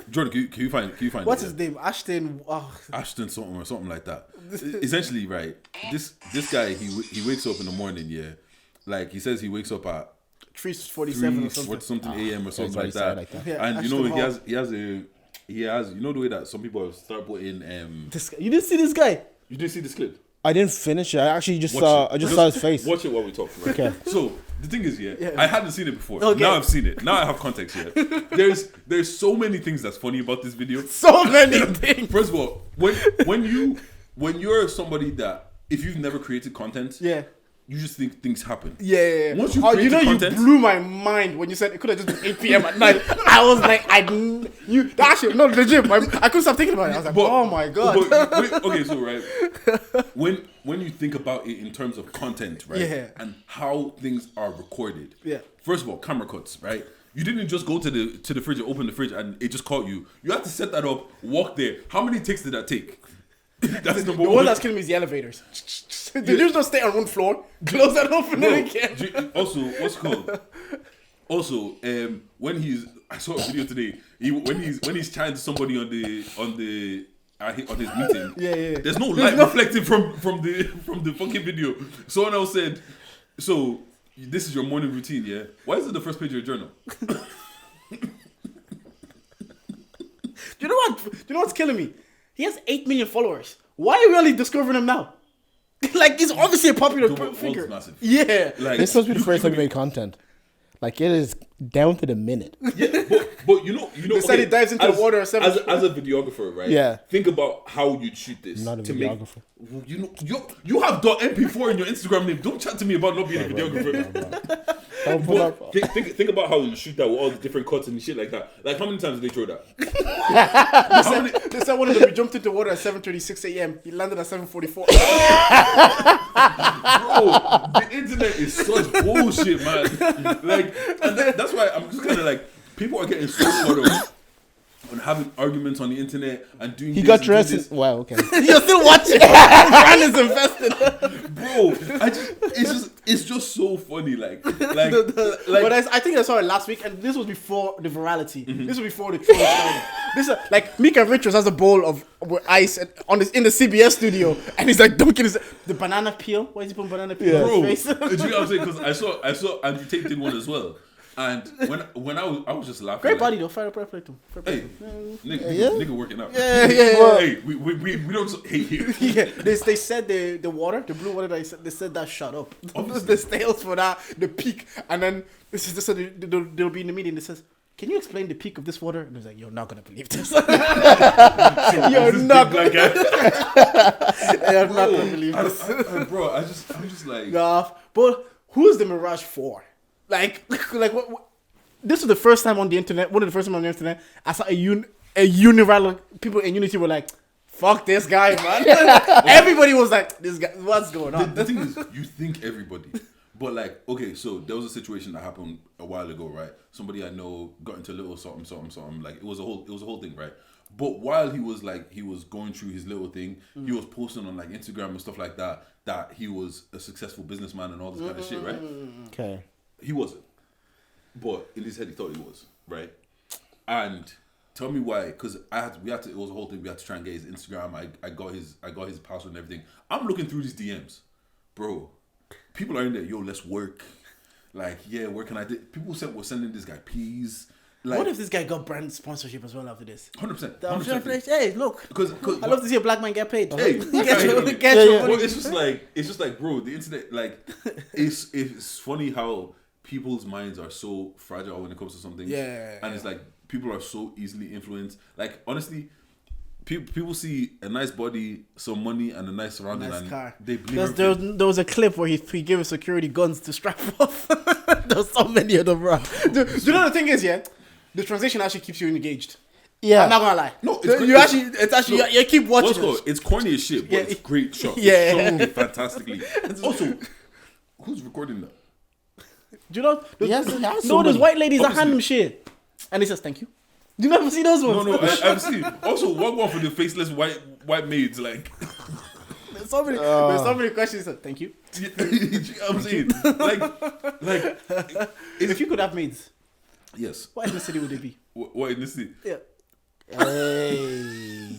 Jordan, can you find what's his name? Ashton. Oh. Ashton something like that. Essentially, right? This guy he wakes up in the morning, yeah. Like, he says he wakes up at 3:47 or something. a.m. or something like that. Yeah, and Ashton you know, Hall. he has you know the way that some people start putting You didn't see this guy? You didn't see this clip? I didn't finish it. I actually just saw his face. Watch it while we talk. Right? Okay. So the thing is, I hadn't seen it before. Okay. Now I've seen it. Now I have context here. There's so many things that's funny about this video. So many things. First of all, when you're somebody that, if you've never created content, you just think things happen. Yeah. Once you create content, you blew my mind when you said it could have just been 8 p.m. at night. I was like, actually, no, legit. I couldn't stop thinking about it. I was like, oh my god. Okay, so right, when you think about it in terms of content, right, and how things are recorded, first of all, camera cuts, right. You didn't just go to the fridge and open the fridge and it just caught you. You had to set that up, walk there. How many takes did that take? That's the one that's killing me is the elevators. Did you just stay on one floor, close that open and again? Also, what's called? Also, I saw a video today. When he's chatting to somebody on his meeting. There's no light reflected from the fucking video. Someone else said, "So this is your morning routine, yeah? Why is it the first page of your journal?" Do you know what's killing me? He has 8 million followers. Why are we only discovering him now? Like, he's obviously a popular figure. Massive. Yeah. Like, this supposed to be the first time we made content. Like, it is down to the minute. Yeah, but you know, They said he dives into the water at 7. as a videographer, right? Yeah. Think about how you'd shoot this. Not a to videographer. Make, you know, you have .mp4 in your Instagram name. Don't chat to me about not being a videographer. Don't pull up. But think about how you shoot that with all the different cuts and shit like that. Like how many times did they throw that? They said one of them jumped into the water at 7:36 a.m. He landed at 7:44. Bro, the internet is such bullshit, man. Like, and that's why I'm just kind of like, people are getting so caught up on having arguments on the internet and doing. He this got and dressed. doing this. Wow. Okay. You're still watching. Brand is invested. Bro. It's just so funny. Like, But I think I saw it last week, and this was before the virality. This was before the troll started. This is like Mika Richards has a bowl of ice in the CBS studio, and he's like dunking the banana peel. Why is he putting banana peel Bro, on do his you face? know what I'm saying? Because I saw Andrew Tate did one as well, and when I was just laughing. Great like, body though. Fair play to him. Hey, nigga working out. Yeah. Hey, we don't hate you. Yeah, they said the water, the blue water. They said that shut up. The sales for that, the peak, and then this said they'll be in the meeting. That says, "Can you explain the peak of this water?" And I was like, "You're not gonna believe this. You're not gonna believe this." Bro, I'm just like, Nah, but who's the Mirage for? Like what? This was the first time on the internet. One of the first time on the internet, I saw a unilateral people in Unity were like, "Fuck this guy, man." Everybody was like, "This guy, what's going on?" the thing is, you think everybody, but like, okay, so there was a situation that happened a while ago, right? Somebody I know got into a little something. Like it was a whole thing, right? But while he was going through his little thing, he was posting on like Instagram and stuff like that he was a successul businman and all this kind of shit, right? Okay. He wasn't, but in his head he thought he was, right? And tell me why? Because it was a whole thing. We had to try and get his Instagram. I got his password and everything. I'm looking through these DMs, bro. People are in there. Yo, let's work. Like, yeah, where can I do? People were sending this guy peas. Like, What if this guy got brand sponsorship as well after this? 100%. I'm sure like, hey, look, Because I love to see a black man get paid. Hey, get your money. Well, it's just like, bro, the internet, like, it's funny how people's minds are so fragile when it comes to something. Yeah. And it's like people are so easily influenced. Like, honestly, people see a nice body, some money, and a nice surrounding, Nice and car. they believe. There was a clip where he gave his security guns to strap off. There's so many of them, bro. Do you know the thing is, yeah? The transition actually keeps you engaged. Yeah. I'm not gonna lie. No, you keep watching What's it. called? It's corny as shit, but Yeah. it's great shot. Yeah. It's shot fantastically. Also, who's recording that? Do you know? Yes, No, there's white ladies that Obviously. hand him shit, and he says thank you. Do you never see those ones? No, I've seen. Also, one for the faceless white maids, like. There's so many questions. He said, thank you. You know what I'm saying? Like, If you could have maids, yes. what ethnicity would they be? What in this thing? Yeah. Hey.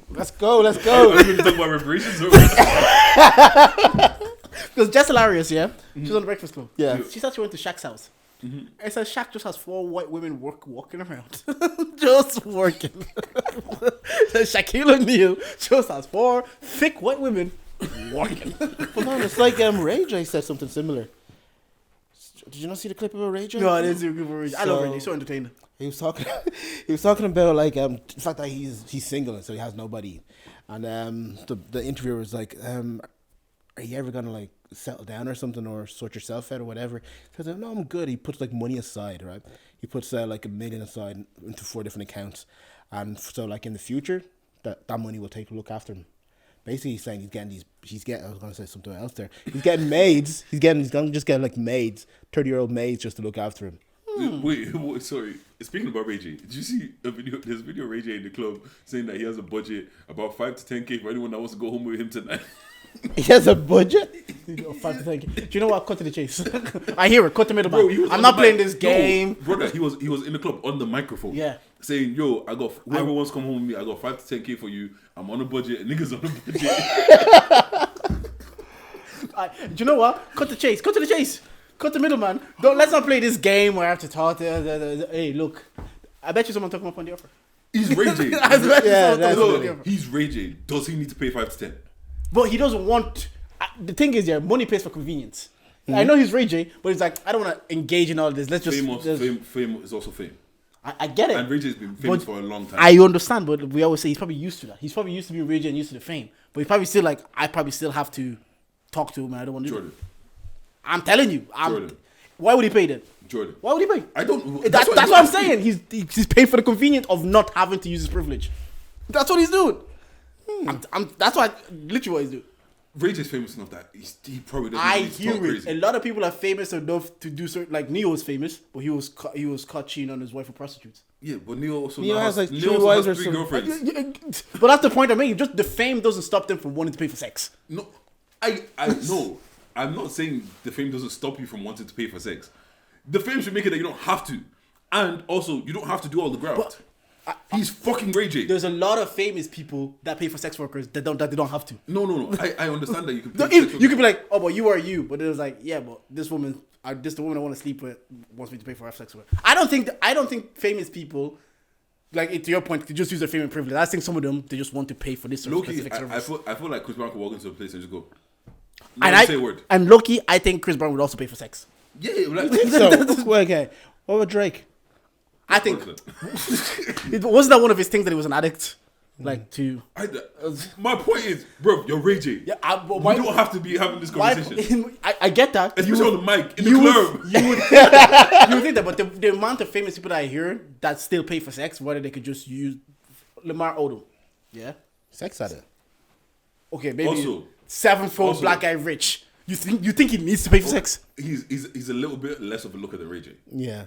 Let's go. Are we going to talk about reparations? Or Because Jess Hilarious, yeah, she was on the Breakfast Club. Yeah. She said she went to Shaq's house. I said Shaq just has 4 white women walking around, just working. Shaquille O'Neal just has 4 thick white women walking. But no, it's like Ray J said something similar. Did you not see the clip about Ray J? No, I didn't see a good version. I love So- Ray J, so entertaining. He was talking. He was talking about like the fact that he's single and so he has nobody, and the interviewer was like, "Are you ever gonna like settle down or something or sort yourself out or whatever?" He said, "No, I'm good." He puts like money aside, right? He puts like $1 million aside into 4 different accounts, and so like in the future, that money will take a look after him. Basically, he's saying he's getting. I was gonna say something else there. He's getting maids. He's gonna just get like maids, 30-year-old maids, just to look after him. Wait, sorry. Speaking about Ray J, did you see a video? There's a video of Ray J in the club saying that he has a budget about 5 to 10K for anyone that wants to go home with him tonight. He has a budget. 5 to 10. Do you know what? Cut to the chase. I hear it. Cut the middle. Bro, he was I'm on not the playing mic. this game. No, brother, he was in the club on the microphone. Yeah. Saying, yo, I got whoever wants to come home with me, I got 5 to 10K for you. I'm on a budget. Niggas on a budget. Do you know what? Cut the chase. Cut to the chase. Cut the middle, man. Let's not play this game where I have to talk to. Hey, look. I bet you someone took him up on the offer. He's Ray J. I bet you Yeah, someone took him up on the Look, offer. he's Ray J. Does he need to pay 5 to 10? But he doesn't want. The thing is, yeah, money pays for convenience. I know he's Ray J, but he's like, I don't want to engage in all this. Let's just. Fame is also fame. I get it. And Ray J's been famous for a long time. I understand, but we always say he's probably used to that. He's probably used to being Ray J and used to the fame. But he's probably still like, I probably still have to talk to him and I don't want to do Jordan. it. I'm telling you. Jordan. Why would he pay then? Jordan. Why would he pay? I don't. That's what I'm saying. He's paying for the convenience of not having to use his privilege. That's what he's doing. That's literally what he's doing. Ray J's famous enough that he probably doesn't. I need to hear talk it. crazy. A lot of people are famous enough to do certain. Like Neo is famous, but he was caught cheating on his wife with prostitutes. Yeah, but Neo also Neo now has, like, Neo three also wives has or 3 something. girlfriends. But that's the point I'm making. Just the fame doesn't stop them from wanting to pay for sex. No, I no. I'm not saying the fame doesn't stop you from wanting to pay for sex. The fame should make it that you don't have to, and also you don't have to do all the graft. He's fucking Ray J. There's a lot of famous people that pay for sex workers that they don't have to. No. I understand that you can. No, you could be like, oh, but you are you. But it was like, yeah, but this woman, the woman I want to sleep with wants me to pay for her sex with. I don't think famous people, like to your point, could just use their fame and privilege. I think some of them they just want to pay for this specific service. I feel like Chris Brown could walk into a place and just go. And say a word. And Loki, I think Chris Brown would also pay for sex. Yeah, like, So, okay. What about Drake? I think it wasn't that one of his things that he was an addict, like to. My point is, bro, you're Ray J. Yeah, but we don't have to be having this conversation. I get that. Especially on the mic, in the club. You would think that, but the amount of famous people that I hear that still pay for sex, whether they could just use Lamar Odom. Yeah? Sex addict. Okay, maybe Also- 7-foot black guy rich. You think he needs to pay for sex? He's a little bit less of a looker than Ray J. Yeah.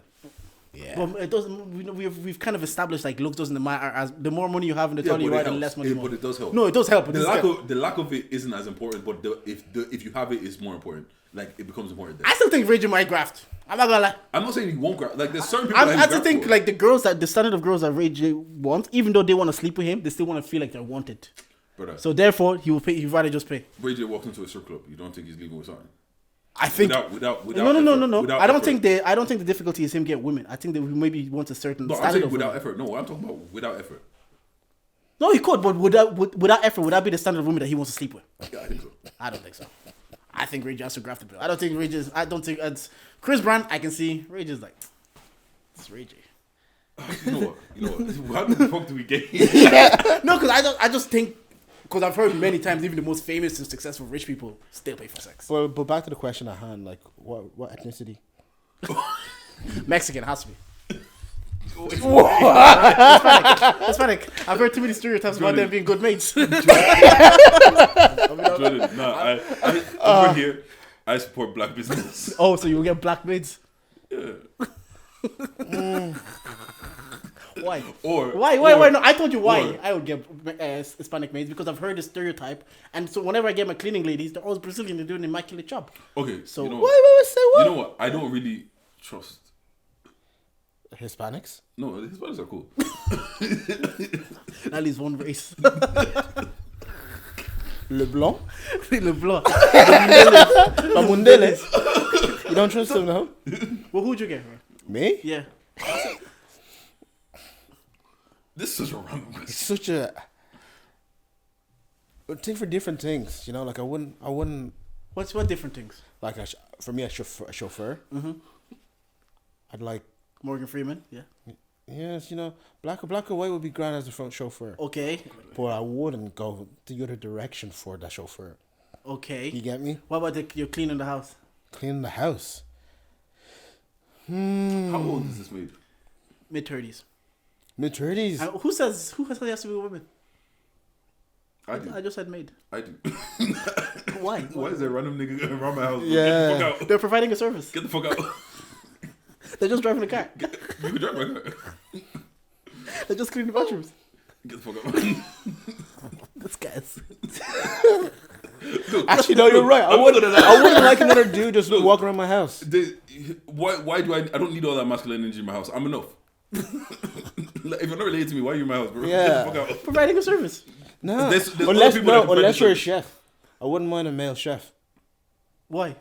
But it doesn't. We've kind of established like looks doesn't matter. As the more money you have and the taller you are, the less money. But it does help. No, it does help. The lack of it isn't as important, but if you have it, it's more important. Like it becomes important. Then. I still think Ray J might graft. I'm not gonna lie. I'm not saying he won't grab. Like there's certain people. I still think like the standard of girls that Ray J wants, even though they want to sleep with him, they still want to feel like they're wanted. Brother, So therefore, he will pay. He'd rather just pay. Ray J walks into a strip club. You don't think he's leaving with something? I think Without no. without I don't effort. think the difficulty is him get women. I think that we maybe want a certain No, I'm standard saying of without women. effort. No, I'm talking about without effort. No, he could, but without effort, would that be the standard of women that he wants to sleep with? Yeah, I think so. I don't think so. I think Ray J has to graft a bill. I don't think it's Chris Brown. I can see Ray J's like it's Ray J. You know what? How the fuck do we get here? No, because I just think because I've heard many times even the most famous and successful rich people still pay for sex. But back to the question at hand, like what ethnicity? Mexican has to be. Hispanic. I've heard too many stereotypes about them being good mates. Jordan, nah, over here, I support black business. Oh, so you'll get black maids? Yeah. Why? Why? No, I told you why or- I would get Hispanic maids because I've heard the stereotype, and so whenever I get my cleaning ladies, they're always Brazilian. They do an immaculate job. Okay, So you know wait, say what? You know what? I don't really trust. Hispanics? No, the Hispanics are cool. At least one race. LeBlanc? LeBlanc. Mundele? You don't trust them now? Well, who'd you get? Right? Me? Yeah. This is a random question. It's such a think for different things, you know. Like I wouldn't What different things? like for me a chauffeur. Mm-hmm. I'd like Morgan Freeman. Yeah. yes, you know, black or white would be grand as a front chauffeur, Okay. but I wouldn't go the other direction for that chauffeur. Okay. You get me? What about you're cleaning the house? Cleaning the house. How old is this made? Mid-30s. Mid-30s. Who says it has to be a woman? I do. I just said maid. I do. Why? Why is there a random nigga going around my house? Yeah. Get the fuck out. They're providing a service. Get the fuck out. They're just driving the car. You can drive my car. They're just cleaning the bathrooms. Get the fuck out. This guy's. Actually, no, you're right. I wouldn't like another dude just walking around my house. Why do I don't need all that masculine energy in my house. I'm enough. Like, if you're not related to me, why are you in my house, bro? Yeah. Get the fuck out. Providing a service. No, There's other unless people that can unless provide you're a the chef, I wouldn't mind a male chef. Why?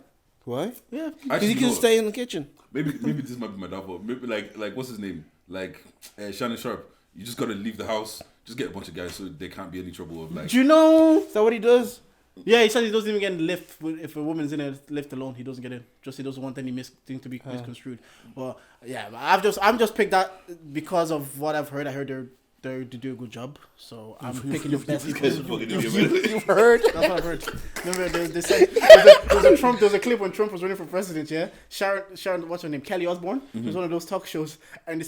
Why? Yeah. Because Actually, he you can know stay in the kitchen. Maybe this might be my downfall. Maybe like what's his name? Like Shannon Sharp. You just gotta leave the house. Just get a bunch of guys so there can't be any trouble of like. Do you know? Is that what he does? Yeah, he said he doesn't even get in the lift if a woman's in a lift alone. He doesn't get in. Just he doesn't want any thing to be misconstrued. But yeah, I'm just picked that because of what I've heard. I heard they do a good job, so I'm picking the best. You've heard? That's what I've heard. Remember, they said there was a clip when Trump was running for president. Yeah, Sharon, what's her name? Kelly Osbourne. It was one of those talk shows, and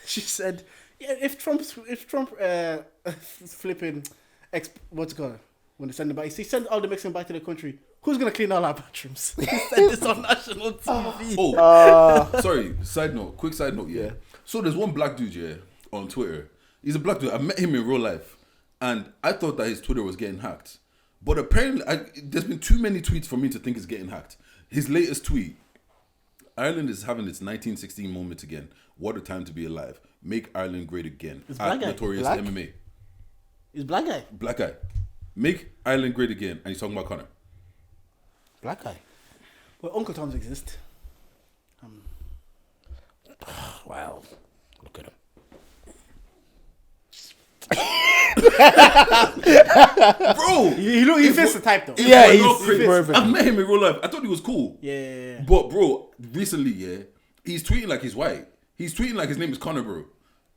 she said, yeah, if Trump flipping what's it called when they send them back, he sends all the Mexicans back to the country. Who's gonna clean all our bathrooms? He said this on national TV. Sorry. Quick side note. Yeah. So there's one black dude, yeah, on Twitter. He's a black dude. I met him in real life, and I thought that his Twitter was getting hacked. But apparently, there's been too many tweets for me to think it's getting hacked. His latest tweet: Ireland is having its 1916 moment again. What a time to be alive. Make Ireland great again. It's black guy. Notorious Black? MMA. He's black guy. Black guy. Make Ireland great again. And he's talking about Connor. Black guy. Well, Uncle Toms exist. Wow. Look at him. Bro! He fits the type though. Yeah, We're he's not crazy. perfect. I met him in real life. I thought he was cool. Yeah. But bro, recently, yeah, he's tweeting like he's white. He's tweeting like his name is Connor, bro.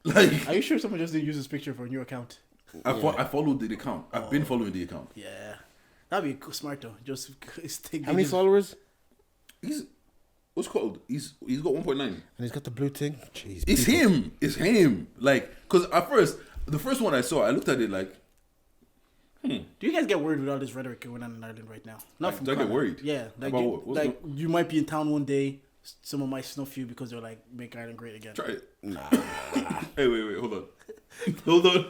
Like, Are you sure someone just didn't use his picture for a new account? I followed the account. I've been following the account. Yeah. That'd be smart though. Just How many followers? He's what's it called? He's got 1.9. And he's got the blue thing. Jeez. It's him. It's him. Like, cause at first, the first one I saw, I looked at it like, Do you guys get worried with all this rhetoric going on in Ireland right now? Not from do I get Connor. worried? Yeah. Like, About what? What's like you might be in town one day, someone might snuff you because they're like, make Ireland great again. try it. Nah. Hey, wait, hold on. Hold on.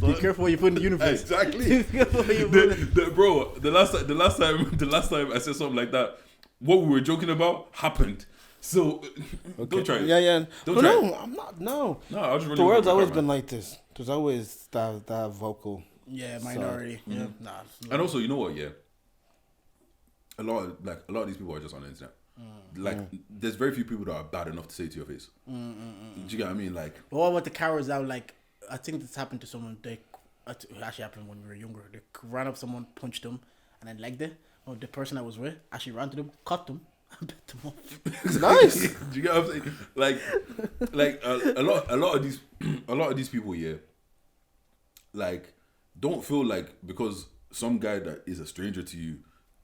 Be careful what you put in the universe. Exactly. Be careful what you put in. Bro, the last time I said something like that, what we were joking about happened. So don't try it. Yeah. Don't But try no, it. I'm not. No. No, I was just The world's running always my been car, man. like this. There's always that vocal. Yeah, minority. Yeah. Nah. And also, you know what? Yeah, a lot of these people are just on the internet. Like, there's very few people that are bad enough to say to your face. Do you get what I mean? Like, But what about the cowards out? Like, I think this happened to someone. It actually happened when we were younger. They ran up someone, punched them, and then legged it. Or the person I was with actually ran to them, cut them, and bit them off. Nice. do you get what I'm saying? Like a lot of these people, yeah, like, don't feel like because some guy that is a stranger to you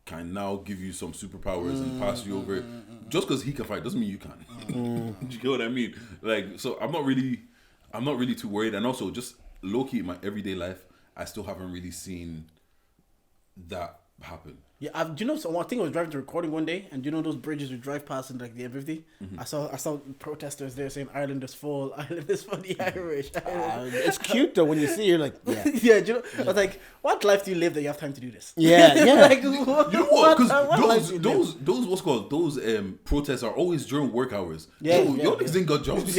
can now give you some superpowers and pass you over. Just because he can fight doesn't mean you can. Do you get what I mean? Like, so I'm not really too worried. And also, just low key in my everyday life, I still haven't really seen that happen. Yeah, do you know? So I think I was driving to recording one day, and do you know those bridges we drive past in like the M50? I saw protesters there saying Ireland is full, Ireland is for the Irish. It's cute though when you see. You're like, yeah. Yeah, do you know? I was like, what life do you live that you have time to do this? Yeah. Like, You know what? Because life do you live? those what's called those protests are always during work hours. Yeah, Yo, yeah, y'all niggas ain't got jobs.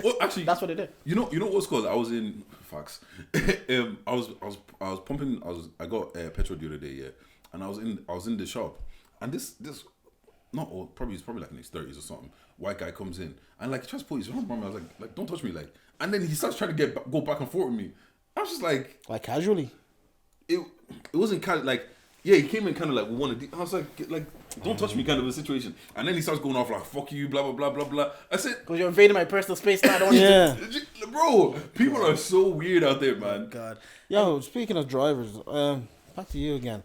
Well, actually, That's what they did. You know what's called? I was in facts. I was pumping. I got petrol the other day, yeah, and I was in the shop, and this not old, probably like in his 30s or something. White guy comes in and like he tries to put his arm around me. I was like don't touch me, like, and then he starts trying to go back and forth with me. I was just like casually. It wasn't kind of like, yeah, he came in kind of like we wanted. I was like don't touch me kind of a situation, and then he starts going off like fuck you, blah blah blah blah blah. I said, Because you're invading my personal space now. I don't want you to. Yeah. bro, people are so weird out there, man. God. Yo, speaking of drivers, back to you again.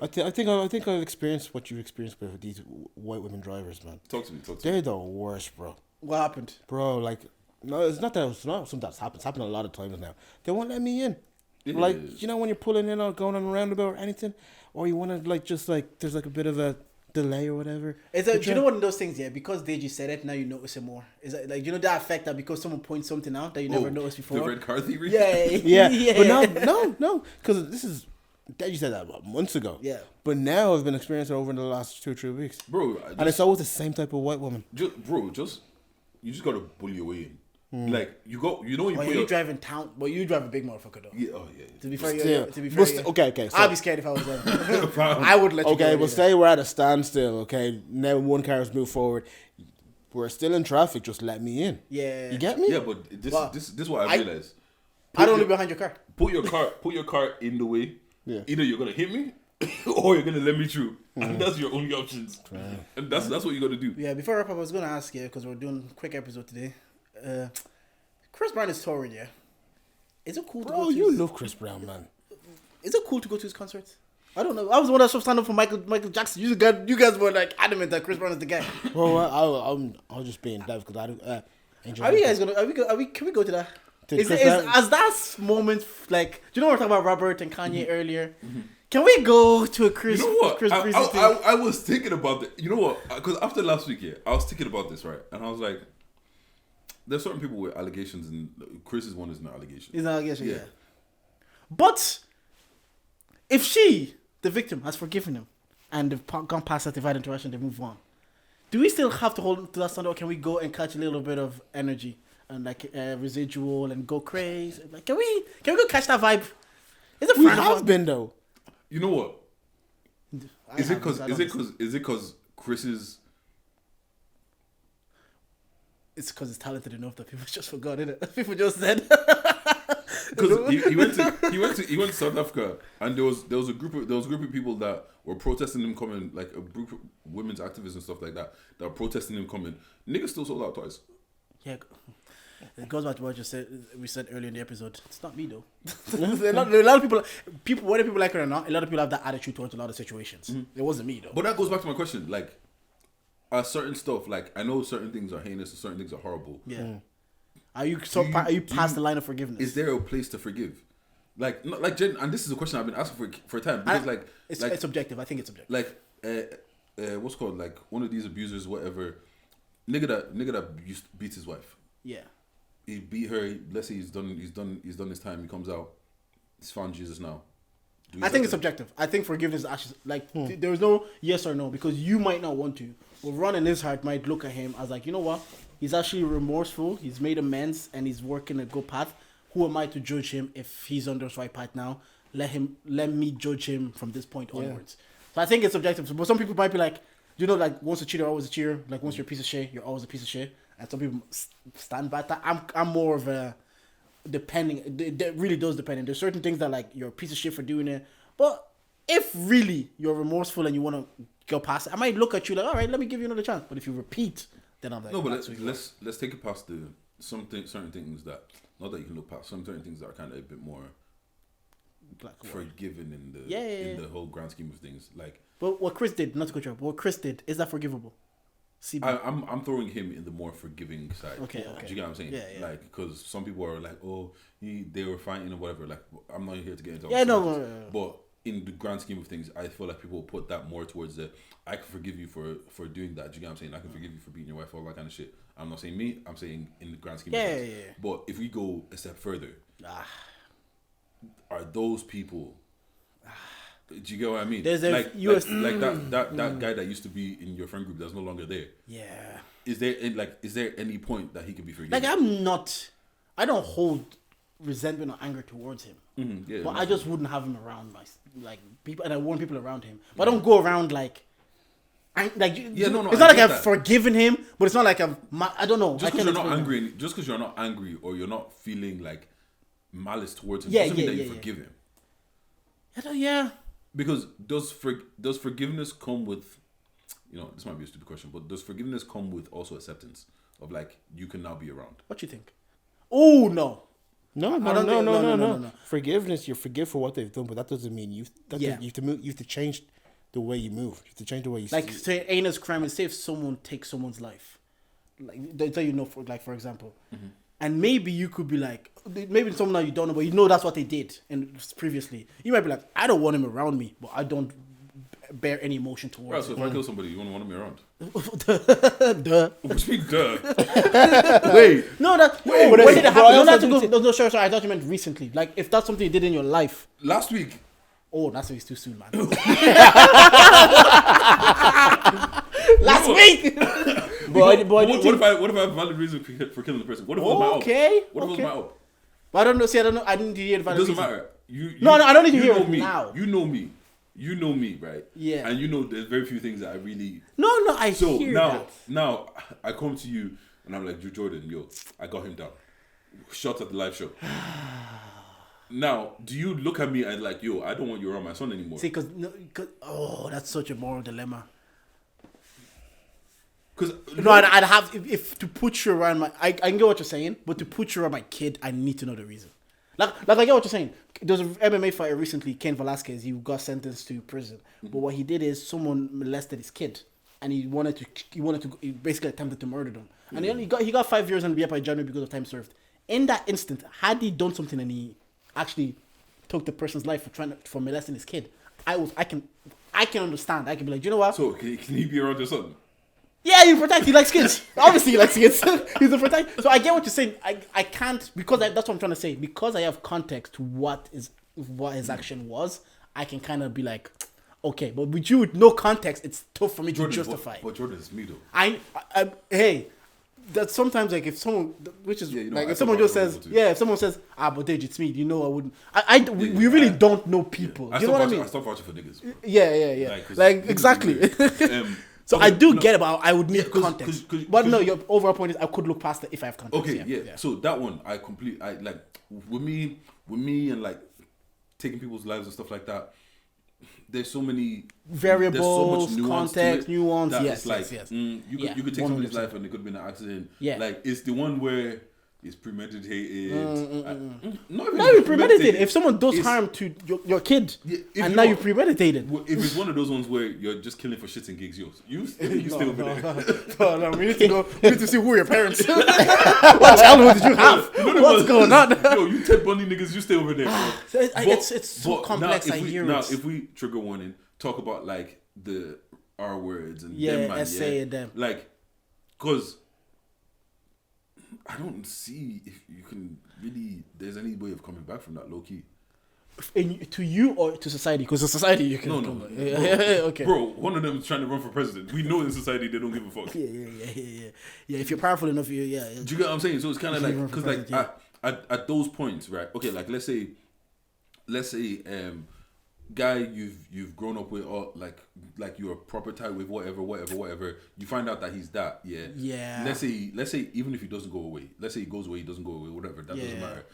I think I've experienced what you've experienced with these white women drivers, man. Talk to me. They're the worst, bro. What happened? Bro, like, no, it's not something that's happened. It's happened a lot of times now. They won't let me in. Yeah. Like, you know, when you're pulling in or going on a roundabout or anything, or you want to like just like there's like a bit of a delay or whatever. Do you know one of those things? Yeah, because Deji said it, now you notice it more. Is that like, you know that effect that because someone points something out that you never noticed before? The red car theory. Yeah. But no, because this is. Deji said that about months ago. Yeah. But now I've been experiencing it over in the last 2 or 3 weeks. Bro. And it's always the same type of white woman. You just gotta bully your way in. Like you know when you Oh, put you driving town, but you drive a big motherfucker though. yeah, oh yeah. To be fair, Still. Okay. So, I'd be scared if I was there. I would let you go. okay, well, say we're at a standstill. Okay, now one car has moved forward. We're still in traffic. Just let me in. Yeah. You get me? Yeah, but this is what I realized. I don't live behind your car. Put your car in the way Yeah. Either you're gonna hit me or you're gonna let me through, and that's your only options. And that's what you got to do. Yeah, before I wrap up, I was gonna ask you because we're doing a quick episode today. Chris Brown is touring, yeah. Is it cool to Bro, go to you his, love Chris Brown, man. Is it cool to go to his concerts? I don't know. I was the one that stand up for Michael Jackson. You guys were like adamant that Chris Brown is the guy. Bro, I was just being deaf because I don't enjoy. Are you guys gonna? Can we go to that? To Is Chris Brown? as that moment like? Do you know what we're talking about Robert and Kanye earlier? Can we go to a Chris? You know what? Chris Breezy thing? I was thinking about that. You know what? Because after last week, yeah, I was thinking about this, right? And I was like, there's certain people with allegations, and Chris's one is an allegation. It's an allegation, Yeah. yeah. But if she, the victim, has forgiven him and they've gone past that divide interaction, they move on. Do we still have to hold to that standard, or can we go and catch a little bit of energy and like residual and go crazy? Like, can we go catch that vibe? Is it We frowned have upon? been though. You know what? I Is it haven't, I don't listen. because Chris's? It's because it's talented enough that people just forgot it. People just said. Because he went to South Africa, and there was a group of people that were protesting him coming, like a group of women's activists and stuff like that were protesting him coming. Niggas still sold out twice. Yeah, it goes back to what we said earlier in the episode. It's not me though. a lot of people, whether people like it or not, a lot of people have that attitude towards a lot of situations. It wasn't me though. But that goes back to my question, like, certain stuff, like I know certain things are heinous and certain things are horrible. Yeah. Are you past the line of forgiveness? Is there a place to forgive? Like, not like, and this is a question I've been asking for a time, because it's subjective. I think it's subjective. like what's it called, like one of these abusers, whatever, nigga that used to beat his wife. Yeah. He beat her. Let's say he's done his time. He comes out. He's found Jesus now. I think it's subjective. I think forgiveness is actually like there is no yes or no, because you might not want to. But Ron in his heart might look at him as like, you know what? He's actually remorseful. He's made amends and he's working a good path. Who am I to judge him if he's on the right path now? Let me judge him from this point onwards. So I think it's subjective. But some people might be like, you know, like once a cheater, always a cheater. Like once you're a piece of shit, you're always a piece of shit. And some people stand by that. I'm more of a depending. It really does depend. There's certain things that like you're a piece of shit for doing it. But if really you're remorseful and you want to go past it, I might look at you like, all right, let me give you another chance. But if you repeat, then I'm like, no. But let's take it past certain things that, not that you can look past, some certain things that are kind of a bit more forgiven in the whole grand scheme of things. Like, but what Chris did, not to cut you off, what Chris did, is that forgivable? I'm throwing him in the more forgiving side. Okay. Do you get what I'm saying? Yeah. Like, because some people are like, oh, they were fighting or whatever. Like, I'm not here to get into. Yeah, no. But in the grand scheme of things, I feel like people put that more towards the, I can forgive you for doing that. Do you get what I'm saying? I can forgive you for beating your wife, all that kind of shit. I'm not saying me. I'm saying in the grand scheme of things. Yeah. But if we go a step further, are those people? Do you get what I mean? There's a like that guy that used to be in your friend group that's no longer there. Yeah. Is there any point that he could be forgiven? Like I don't hold resentment or anger towards him. Mm-hmm, but I just wouldn't have him around my people, and I want people around him. But I don't go around like. It's not like I've forgiven him, but it's not like I don't know. Just because you're not angry, or you're not feeling like malice towards him, doesn't mean that you forgive him. Yeah. Because does forgiveness come with, this might be a stupid question, but does forgiveness come with also acceptance of like you can now be around? What you think? Oh no. No. Forgiveness, you forgive for what they've done, but that doesn't mean you have to change the way you move. You have to change the way you like say heinous crime and say if someone takes someone's life, like they tell you for example, and maybe you could be like, maybe someone that you don't know, but you know that's what they did and previously. You might be like, I don't want him around me, but I don't bear any emotion towards right, so him. if I kill somebody, you wouldn't want me around? Duh. What do you mean, duh? Wait. No, when did it happen? No, sorry. I thought you meant recently. Like, if that's something you did in your life. Last week. Oh, that's too soon, man. Last week. What if I have a valid reason for killing the person? What if it was my up? What if it was my up? But I don't know. See, I don't know. I didn't hear the valid reason. It doesn't matter. I don't need to hear it me. now. You know me, right? Yeah. And there's very few things that I really... I hear that. Now, I come to you and I'm like, Jordan, I got him down. Shot at the live show. Now, do you look at me and like, yo, I don't want you around my son anymore? See, because that's such a moral dilemma. Because No, I'd have if to put you around my. I can get what you're saying, but to put you around my kid, I need to know the reason. Like I get what you're saying. There was an MMA fighter recently, Ken Velasquez. He got sentenced to prison, but what he did is someone molested his kid, and he basically attempted to murder them, and he got 5 years and be up by January because of time served. In that instant, had he done something and he actually took the person's life for molesting his kid, I can understand. I can be like, you know what? So can he be around your son? Yeah, you protect. He likes kids. Obviously, he likes kids. He's a protect. So I get what you're saying. I can't because that's what I'm trying to say. Because I have context to what his action was. I can kind of be like, okay, but with you with no context, it's tough for me to justify. But Jordan is me though. Hey, that sometimes like if someone, which is like if someone just says, if someone says, but Dej, it's me. You know, I wouldn't. We really don't know people. You know what I mean? I stop vouching for niggas. Bro. Yeah. Like exactly. So I do get about I would need context. But no, your overall point is I could look past it if I have context. Okay, yeah. So that one I like with me and like taking people's lives and stuff like that. There's so many variables, there's so much context, nuance. Yes, Yes. You could take somebody's life and it could have been an accident. Yeah. Like it's the one where it's premeditated. Not even premeditated. If someone does harm to your kid, and now you premeditated. If it's one of those ones where you're just killing for shits and gigs, you stay over there. No, we need to go. We need to see who are your parents. What childhood did you have? What's going on? Yo, you Ted Bundy niggas, you stay over there. Bro. It's so complex. If we trigger warning, talk about like the R words and them, man, essay and them, like, cause I don't see if you can really. There's any way of coming back from that low key. To you or to society? Because the society you can. No. Okay. Bro, one of them is trying to run for president. We know in society they don't give a fuck. Yeah. If you're powerful enough, Do you get what I'm saying? So it's kind of like because like at those points, right? Okay, like let's say, guy you've grown up with, or like you're proper tight with, whatever. You find out that he's that, yeah. Let's say even if he doesn't go away, let's say he goes away, he doesn't go away, whatever. That doesn't matter.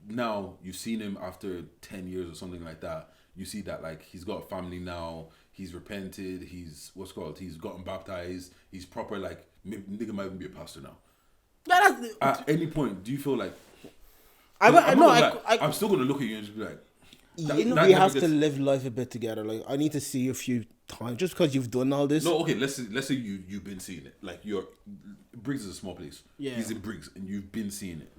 Now you've seen him after 10 years or something like that. You see that like he's got a family now. He's repented. He's he's gotten baptized. He's proper like nigga might even be a pastor now. At any point, do you feel like I'm still gonna look at you and just be like. We have to live life a bit together. Like I need to see you a few times just because you've done all this. No, okay. Let's say you've been seeing it. Like Briggs is a small place. Yeah, he's in Briggs, and you've been seeing it.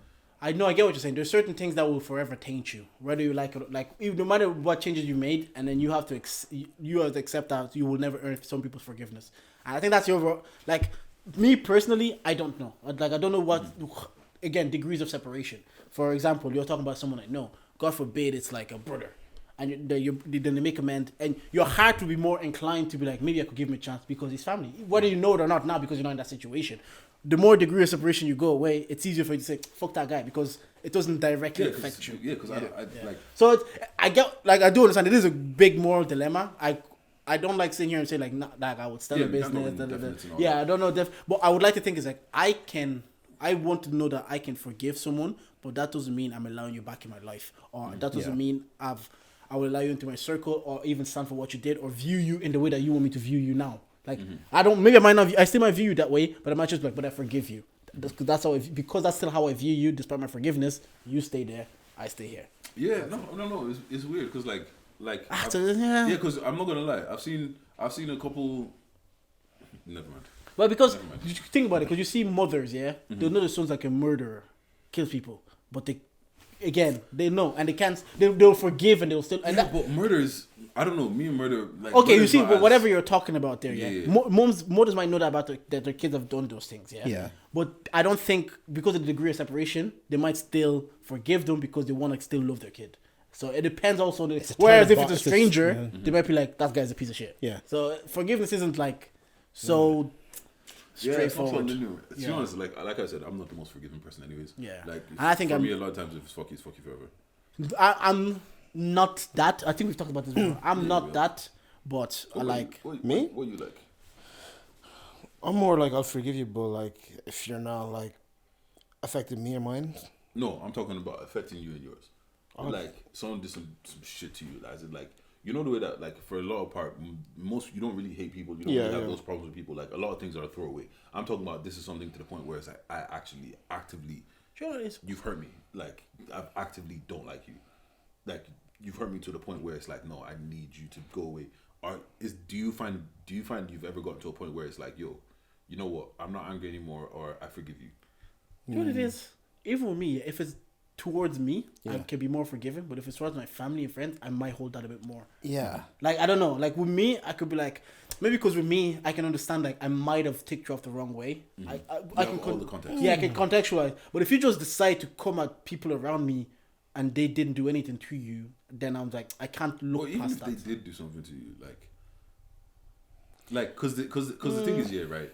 I know. I get what you're saying. There's certain things that will forever taint you, whether you like it, like no matter what changes you made, and then you have to accept that you will never earn some people's forgiveness. And I think that's the overall. Like me personally, I don't know. Like I don't know what. Again, degrees of separation. For example, you're talking about someone I know. God forbid it's like a brother, and then they make amends, and your heart will be more inclined to be like, maybe I could give him a chance because he's family, whether you know it or not now because you're not in that situation. The more degree of separation you go away, it's easier for you to say fuck that guy because it doesn't directly affect you. Yeah, because I like. So I do understand it is a big moral dilemma. I don't like sitting here and say like that guy would stand a business. I don't know but I would like to think is like I want to know that I can forgive someone, but that doesn't mean I'm allowing you back in my life, or that doesn't mean I will allow you into my circle, or even stand for what you did, or view you in the way that you want me to view you now. Like I still might view you that way, but I might just be like, but I forgive you. That's how because that's still how I view you, despite my forgiveness. You stay there, I stay here. Yeah, no, it's weird because like because I'm not gonna lie, I've seen a couple. Never mind. Well, because you think about it, because you see mothers, they'll know the son's like a murderer, kills people, but they know, and they can't. They'll forgive, and they'll still. And but murders, I don't know. Me and murder. Like, okay, you see, but whatever you're talking about there, mothers might know that about that their kids have done those things, Yeah. But I don't think because of the degree of separation, they might still forgive them because they want to still love their kid. So it depends also. Whereas if it's a stranger, they might be like, that guy's a piece of shit. Yeah. So forgiveness isn't like so. Straightforward. To be honest, like I said, I'm not the most forgiving person, anyways. Yeah, like and I think me a lot of times if it's fuck you forever. I'm not that. I think we've talked about this before. I'm not that, but I like me. What you like? I'm more like I'll forgive you, but like if you're not like affecting me or mine. No, I'm talking about affecting you and yours. like someone did some shit to you, as in like you know the way that like for a lot of part most you don't really hate people, you don't really have those problems with people. Like a lot of things are a throwaway. I'm talking about this is something to the point where it's like I actually actively you've hurt me. Like I actively don't like you. Like you've hurt me to the point where it's like no, I need you to go away. Do you find you've ever gotten to a point where it's like yo, you know what, I'm not angry anymore, or I forgive you? You know what it is? Even with me, if it's towards me, I can be more forgiving. But if it's towards my family and friends, I might hold that a bit more. Yeah. Like, I don't know. Like, with me, I could be like... Maybe because with me, I can understand, like, I might have ticked you off the wrong way. I can... all the context. Yeah, I can contextualize. But if you just decide to come at people around me and they didn't do anything to you, then I'm like, I can't look even past if that. they did do something to you, like, because the thing is, yeah, right?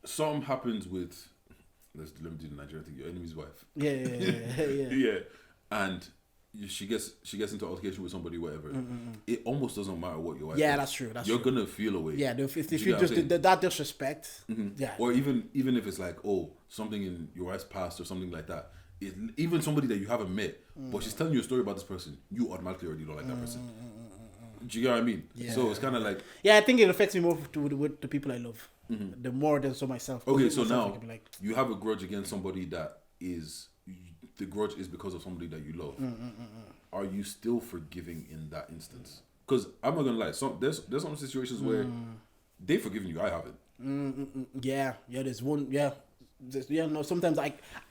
Something happens with... Let me do the Nigerian thing. Your enemy's wife. Yeah. And she gets into altercation with somebody, whatever. It almost doesn't matter what your wife. Yeah, does. that's true. You're gonna feel away. Yeah, if you get what just I'm saying? that disrespect. Yeah. Or even if it's like, oh, something in your wife's past or something like that. Even somebody that you haven't met, but she's telling you a story about this person, you automatically already don't like that person. Do you get what I mean? Yeah. So it's kind of like... Yeah, I think it affects me more with the people I love. The more than so myself. Okay, so Myself, I now can be like, you have a grudge against somebody that is... The grudge is because of somebody that you love. Are you still forgiving in that instance? Because I'm not going to lie, there's some situations where they've forgiven you, I haven't. yeah, there's one, no, sometimes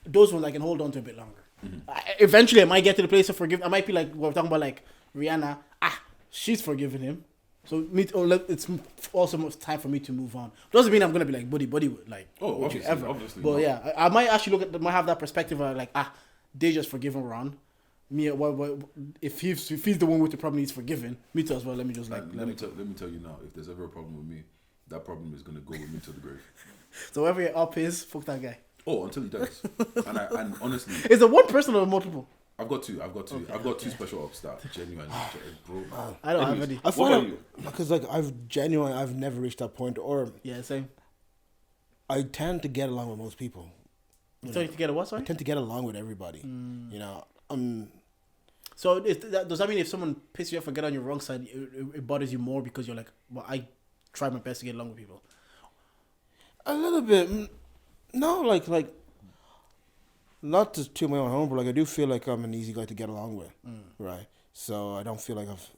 those ones I can hold on to a bit longer. Eventually I might get to the place of forgive. I might be like, we're talking about like Rihanna, she's forgiven him. So it's also time for me to move on. Doesn't mean I'm gonna be like buddy with like obviously But not. yeah, I might actually might have that perspective of like they just forgiven Ron. Me, if he's the one with the problem he's forgiven, me too as well. Let me just like let me tell you now. If there's ever a problem with me, that problem is gonna go with me to the grave. So wherever your up is, fuck that guy. Oh, until he dies. and honestly, is it one person or multiple? I've got two. I've got two special ops that genuinely, bro. I don't have any. I What find about it, you? because like I've never reached that point, or Yeah, same. I tend to get along with most people. So you get a what? I Sorry. tend to get along with everybody. You know, So does that mean if someone pisses you off or get on your wrong side, it bothers you more because you're like, well, I try my best to get along with people. a little bit. No, like not to toot my own horn, but like I do feel like I'm an easy guy to get along with, right? So I don't feel like I've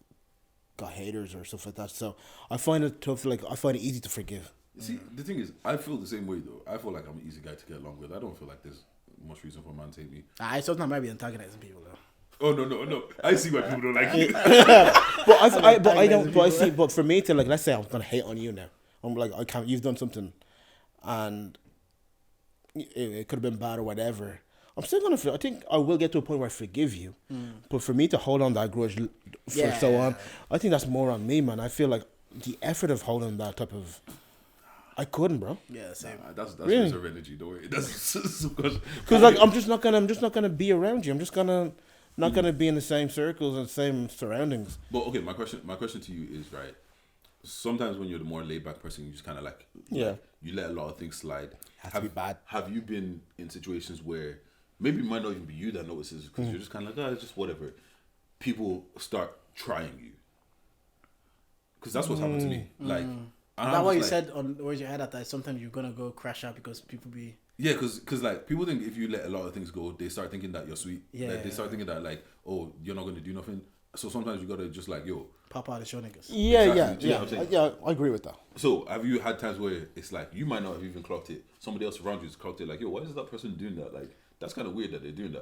got haters or stuff like that. So I find it tough. Like I find it easy to forgive. See, the thing is, I feel the same way though. I feel like I'm an easy guy to get along with. I don't feel like there's much reason for a man to hate me. I sometimes might be antagonizing people though. Oh no! I see why people don't like you. But I don't. But I see. But for me to like, let's say I'm gonna hate on you now. I'm like, I can't. You've done something, and it could have been bad or whatever. I'm still gonna feel. I think I will get to a point where I forgive you. But for me to hold on that grudge for so on, I think that's more on me, man. I feel like the effort of holding that type of, I couldn't, bro. Yeah, same. That's Really? reserve energy. Don't worry. That's Because like I'm just not gonna be around you. I'm just not gonna be in the same circles and same surroundings. But okay, my question to you is right. Sometimes when you're the more laid back person, you just kind of like you let a lot of things slide. Has to be bad. Have you been in situations where maybe it might not even be you that notices because you're just kind of like, it's just whatever. People start trying you because that's what's happened to me. Like, That's what you said on Where's Your Head At that sometimes you're gonna go crash out because people be. Yeah, because like people think if you let a lot of things go, they start thinking that you're sweet. Yeah. Like, they start thinking that like, oh, you're not gonna do nothing. So sometimes you gotta just like, yo. Pop out and show niggas. Yeah, Exactly. Do you know what I'm saying? yeah. I agree with that. So have you had times where it's like you might not have even clocked it, somebody else around you has clocked it, like, yo, why is that person doing that? Like, that's kind of weird that they're doing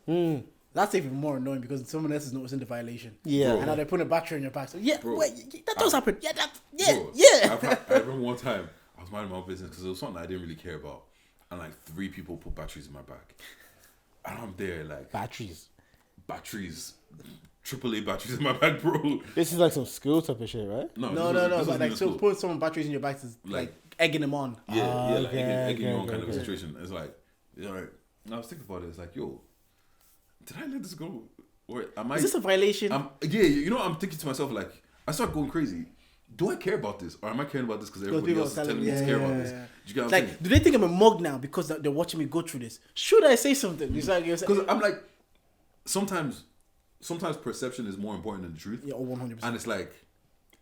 that. That's even more annoying because someone else is noticing the violation. Yeah. And now they're putting a battery on your back. So yeah, Bro. wait, that does happen. Yeah, Bro, yeah. I remember one time I was minding my own business because it was something I didn't really care about, and like 3 people put batteries in my back, and I'm there like Batteries. AAA batteries in my back, bro. This is like some school type of shit, right? No. No. this But wasn't like, in so school. putting someone batteries in your back is like egging them on. Yeah, like egging you on okay, kind of a okay. situation. It's like, you know, and I was thinking about it. It's like, yo, did I let this go? Or am I? Is this a violation? Yeah, you know, I'm thinking to myself like, I start going crazy. Do I care about this, or am I caring about this because everybody people else is are telling telling me to me, care yeah, about yeah, this? yeah. Do you get what I'm Like, saying? do they think I'm a mug now because they're watching me go through this? Should I say something? It's like, Because I'm like, sometimes perception is more important than the truth. Yeah, 100%. And it's like,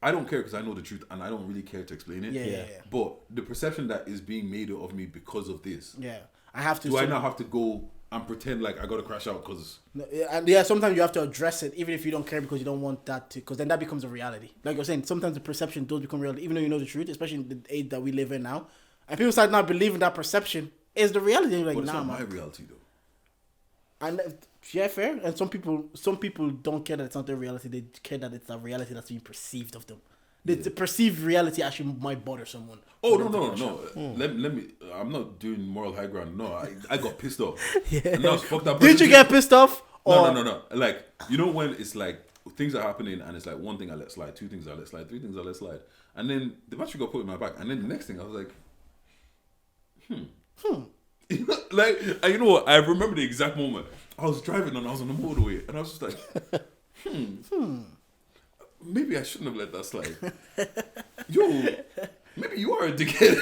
I don't care because I know the truth and I don't really care to explain it. Yeah. But the perception that is being made of me because of this. Yeah. I have to. Do I now have to go and pretend like I got to crash out because... And yeah, sometimes you have to address it, even if you don't care, because you don't want that to... Because then that becomes a reality. Like you're saying, sometimes the perception does become reality, even though you know the truth, especially in the age that we live in now. And people start not believing that perception is the reality. You're like, But it's nah, not man. my reality, though. And yeah, fair. And some people don't care that it's not their reality. They care that it's a reality that's being perceived of them. The perceived reality actually might bother someone. Oh, no. Let me... I'm not doing moral high ground. No, I got pissed off. Yeah. And that was fucked up. Did you get pissed off? No. Like, you know when it's like, things are happening and it's like, one thing I let slide, two things I let slide, three things I let slide. And then the battery got put in my back. And then the next thing, I was like, like, and you know what? I remember the exact moment. I was driving and I was on the motorway. And I was just like, maybe I shouldn't have let that slide. Yo, maybe you are a dickhead.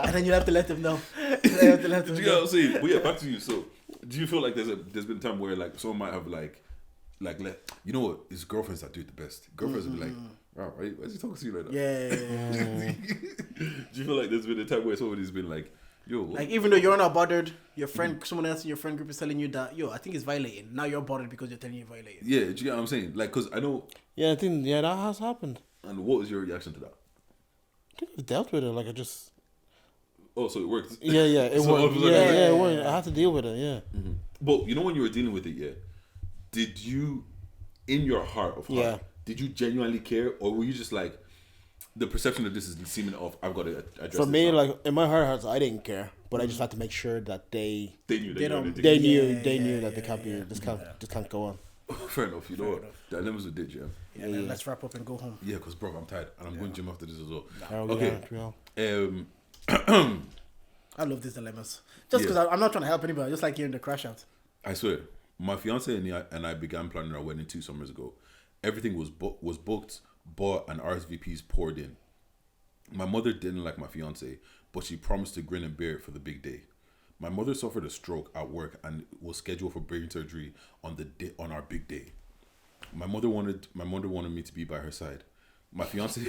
And then you have to let them know. Do you know what I'm saying? But yeah, back to you. So, do you feel like there's been a time where like someone might have like you know what? It's girlfriends that do it the best. Girlfriends will be like, wow, why is he talking to you like that? Yeah. Do you feel like there's been a time where somebody's been like, yo, Like even though you're not bothered, your friend, someone else in your friend group is telling you that, yo, I think it's violating. Now you're bothered because you're telling you violating. yeah, do you get what I'm saying? Like, cause I know. Yeah, I think that has happened. And what was your reaction to that? I think I've dealt with it. Like I just. Oh, so it worked. Yeah, it So all worked. of a sudden- Yeah, it worked. I had to deal with it. Yeah. But you know when you were dealing with it, yeah, did you, in your heart of heart, did you genuinely care, or were you just like, the perception of this is seeming off? I've got to address. For this me, now. like in my heart, I didn't care, but I just had to make sure that they They knew They that don't- you they were knew that they can't be this can't go on. Fair enough. You know what? Dilemmas with it, yeah. Yeah, man, let's wrap up and go home. Yeah, because bro, I'm tired and I'm going gym after this as well. Okay. I love these dilemmas. Just because I'm not trying to help anybody. I just like hearing the crash out. I swear, my fiance and I began planning our wedding 2 summers ago. Everything was booked, bought, and RSVPs poured in. My mother didn't like my fiance, but she promised to grin and bear it for the big day. My mother suffered a stroke at work and was scheduled for brain surgery on our big day. My mother wanted me to be by her side. My fiance.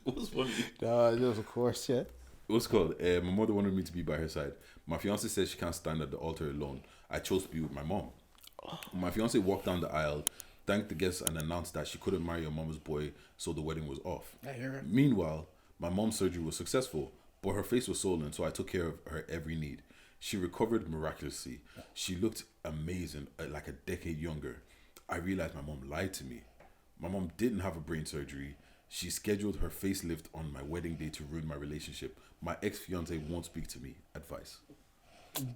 What's funny? Of course, yeah. What's called? My mother wanted me to be by her side. My fiance says she can't stand at the altar alone. I chose to be with my mom. My fiance walked down the aisle, thanked the guests, and announced that she couldn't marry her mama's boy, so the wedding was off. I hear it. Meanwhile, my mom's surgery was successful, but her face was swollen, so I took care of her every need. She recovered miraculously. She looked amazing, like a decade younger. I realized my mom lied to me. My mom didn't have a brain surgery. She scheduled her facelift on my wedding day to ruin my relationship. My ex-fiance won't speak to me. Advice.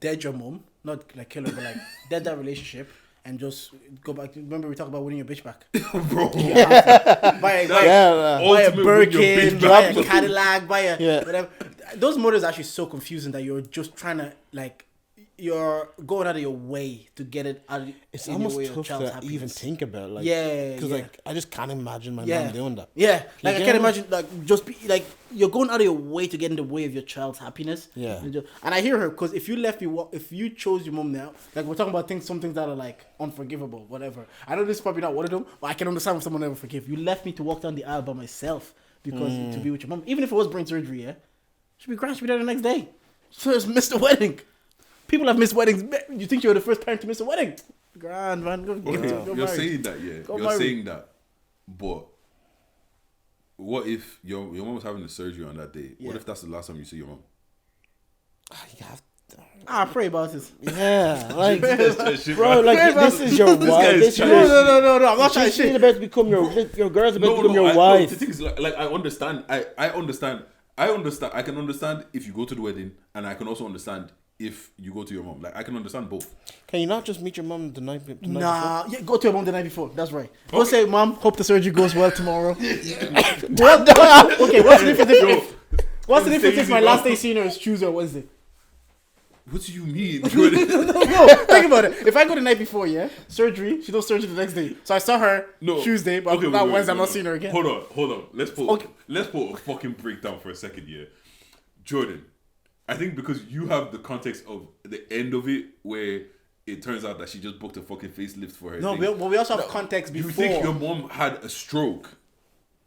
Dead your mom, not like kill her, but like dead that relationship and just go back. Remember we talked about winning your bitch back. Bro. Buy a Ultimate win your Birkin, bitch buy back. a Cadillac, buy a whatever. Those motives are actually so confusing that you're just trying to like you're going out of your way to get it out of It's in almost your way of tough child's to happiness. even think about. Like, Yeah, because yeah. like I just can't imagine my Yeah. mom doing that. Yeah, like I get can't it? imagine like just be like you're going out of your way to get in the way of your child's happiness. Yeah. And I hear her because if you chose your mom now, like we're talking about some things that are like unforgivable, whatever. I know this is probably not one of them, but I can understand if someone never forgive. You left me to walk down the aisle by myself because to be with your mom, even if it was brain surgery, yeah, she'd be grand, she'd be there the next day. So just missed the wedding. People have missed weddings. You think you're the first parent to miss a wedding? Grand, man. Go You're married. saying that, yeah. Go You're married. saying that. But what if your mom was having the surgery on that day? What Yeah. if that's the last time you see your mom? I pray about this. Yeah, like Shit, bro, man. like this is your wife. guy is This trash. is No. I'm not trying to she's shit. about to become your girl's about to become your The wife. thing is, like I understand. I understand. I can understand if you go to the wedding, and I can also understand if you go to your mom. Like I can understand both. Can you not just meet your mom the night before? Nah, yeah, go to your mom the night before. That's right. Go say, Mom, hope the surgery goes well tomorrow. Okay, what's the difference? What's the difference if my last day seeing her is Tuesday or Wednesday? What do you mean, Jordan? No, think about it. If I go the night before, yeah, surgery, she does surgery the next day. So I saw her Tuesday, but Okay, that wait, Wednesday I'm wait, not seeing her again. Hold on. Let's put Okay. a fucking breakdown for a second, yeah. Jordan, I think because you have the context of the end of it where it turns out that she just booked a fucking facelift for her. No, but we also have context before. You think your mom had a stroke?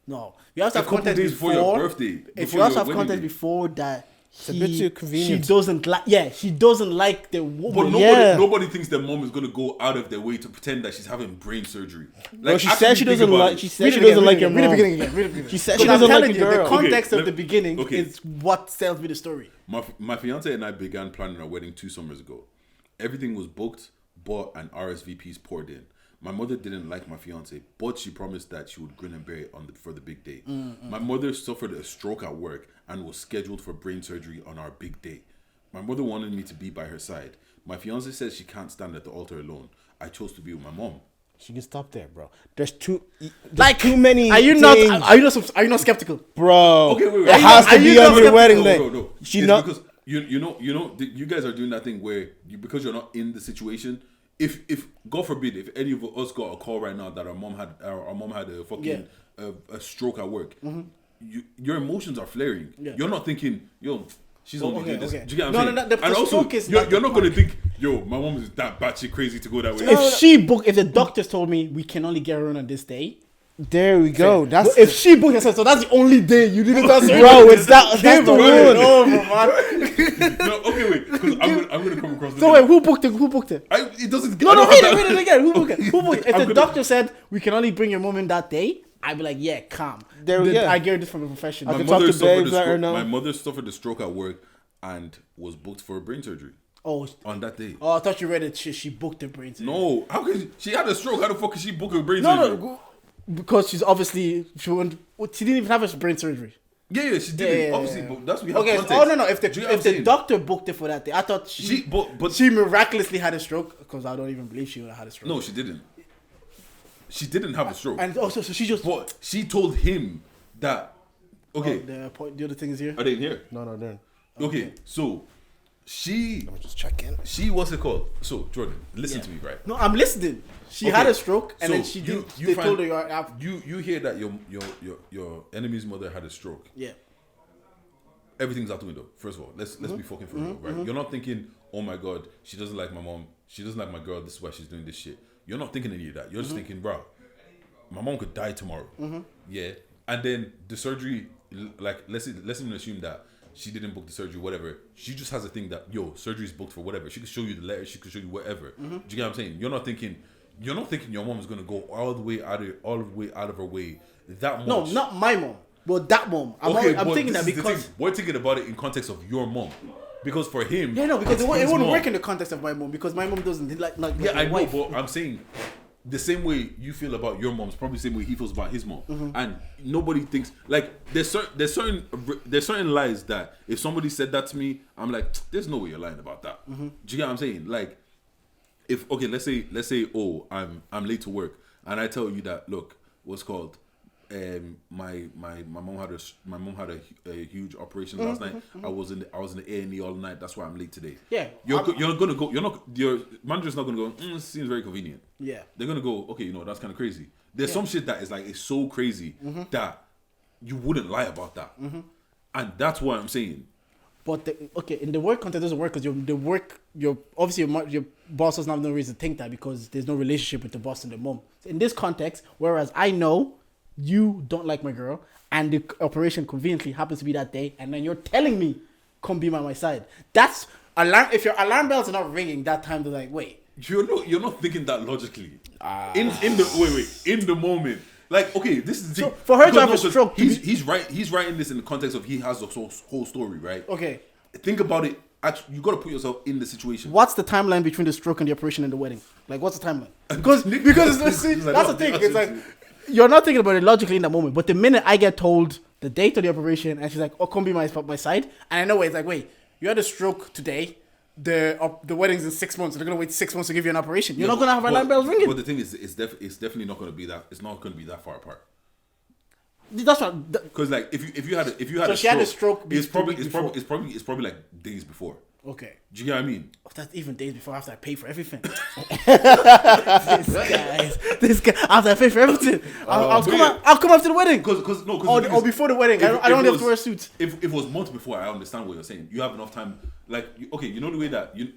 No, we also have couple context days before your birthday. If before you also your have wedding context day. before that, a bit too convenient. She doesn't like. Yeah, she doesn't like the woman. But nobody thinks their mom is gonna go out of their way to pretend that she's having brain surgery. Bro, she actually said she think doesn't about like. it. She said she doesn't like your Read the mom. beginning again. Read the beginning. She said Because she I'm doesn't like telling your you, girl. the context Okay, of the beginning okay. is what tells me the story. My fiance and I began planning our wedding 2 summers ago. Everything was booked, bought, and RSVPs poured in. My mother didn't like my fiance, but she promised that she would grin and bear it for the big day. My mother suffered a stroke at work and was scheduled for brain surgery on our big day. My mother wanted me to be by her side. My fiance says she can't stand at the altar alone. I chose to be with my mom. She can stop there, bro. There's too many. Are you things. Are you not skeptical? Bro? Okay, wait. It has to Are you be not on your skeptical? wedding day. No. She It's not. because you guys are doing that thing where because you're not in the situation. If God forbid, if any of us got a call right now that our mom had a fucking a stroke at work, your emotions are flaring. Yeah. You're not thinking, yo, she's only doing this. okay. Do you get what No, I'm saying? no, the and also, stroke is you're not the not gonna point. think, yo, my mom is that batshit crazy to go that way. If the doctors told me we can only get her on this day, There we go. That's but if she booked herself, so that's the only day you didn't answer. bro. It's that's the rule. No, okay, wait, because I'm gonna come across. So wait, who booked it? Who booked it? It doesn't. No, I don't read have it, that- read it again. Who booked it? Who booked it? If I'm the gonna- doctor said we can only bring your mom in that day, I'd be like, yeah, calm. I get this from a professional. I My can talk mother to suffered babes, a let her stroke. know. My mother suffered a stroke at work and was booked for a brain surgery Oh, on that day. I thought you read it. She booked the brain surgery. No, how can she had a stroke? How the fuck can she book a brain No, surgery? no, because she didn't even have a brain surgery. Yeah, she did it. Yeah. Obviously, but that's we have Okay. context. Oh no. If Do you get what I'm the saying? doctor booked it for that day, I thought but she miraculously had a stroke because I don't even believe she would have had a stroke. no, she didn't. She didn't have a stroke. And also, so she just. But she told him that. Okay, The other thing is here. are they in here? No, then. Okay, so she Just check in. what's it called? So Jordan, listen to me, right? No, I'm listening. She Okay, had a stroke, and so then she you they find- told her you're out. You hear that your enemy's mother had a stroke. Yeah. Everything's out the window. First of all, let's be fucking for real, right? You're not thinking, oh my god, she doesn't like my mom, she doesn't like my girl, this is why she's doing this shit. You're not thinking any of that. You're just thinking, bro, my mom could die tomorrow. Yeah, and then the surgery, like let's even assume that she didn't book the surgery, whatever. She just has a thing that surgery's booked for whatever. She could show you the letter, she could show you whatever. Do you get what I'm saying? You're not thinking your mom is gonna go all the way out of her way that much. No, not my mom, but that mom. I'm but thinking this that is the because. thing. We're thinking about it in context of your mom, because for him, Yeah, no, because it's it his wouldn't mom. work in the context of my mom because my mom doesn't like Yeah, my I know, wife. but I'm saying the same way you feel about your mom is probably the same way he feels about his mom, and nobody thinks like there's certain lies that if somebody said that to me, I'm like, there's no way you're lying about that. Do you get what I'm saying? Like, if let's say oh I'm late to work, and I tell you that look, what's called. My mom had a huge operation last night. I was in the A&E all night. That's why I'm late today. Yeah, you're gonna go. Your manager's not gonna go. This seems very convenient. Yeah. They're gonna go. Okay, that's kind of crazy. There's some shit that is like it's so crazy that you wouldn't lie about that, and that's what I'm saying. But in the work context, it doesn't work because your boss doesn't have no reason to think that because there's no relationship with the boss and the mom. In this context, whereas I know you don't like my girl and the operation conveniently happens to be that day, and then you're telling me come be by my side. That's alarm. If your alarm bells are not ringing that time, they're like, wait. You're not thinking that logically. In the moment. Like, okay, this is the So, thing. for her to Because have a 'cause stroke to He's writing this in the context of he has the whole story, right? Okay, Think about it. Actually, you got to put yourself in the situation. what's the timeline between the stroke and the operation and the wedding? Like, what's the timeline? Because see, He's like, that's no, the thing. that's It's like it. you're not thinking about it logically in that moment. But the minute I get told the date of the operation, and she's like, "Oh, come be my side," and I know it's like, "Wait, you had a stroke today. The wedding's in 6 months. So they're gonna wait 6 months to give you an operation. You're not gonna have alarm bells ringing." But the thing is, it's definitely not going to be that. It's not going to be that far apart. That's what. Because like if you had So a she had a stroke it's the probably week it's probably like days before. Okay. Do you get what I mean? Oh, that's even days before after I pay for everything. This guy, after I pay for everything, I'll come after the wedding. Because no, Or before the wedding. I don't have to wear a suit. If it was months before, I understand what you're saying. You have enough time. Like, okay, you know the way that you.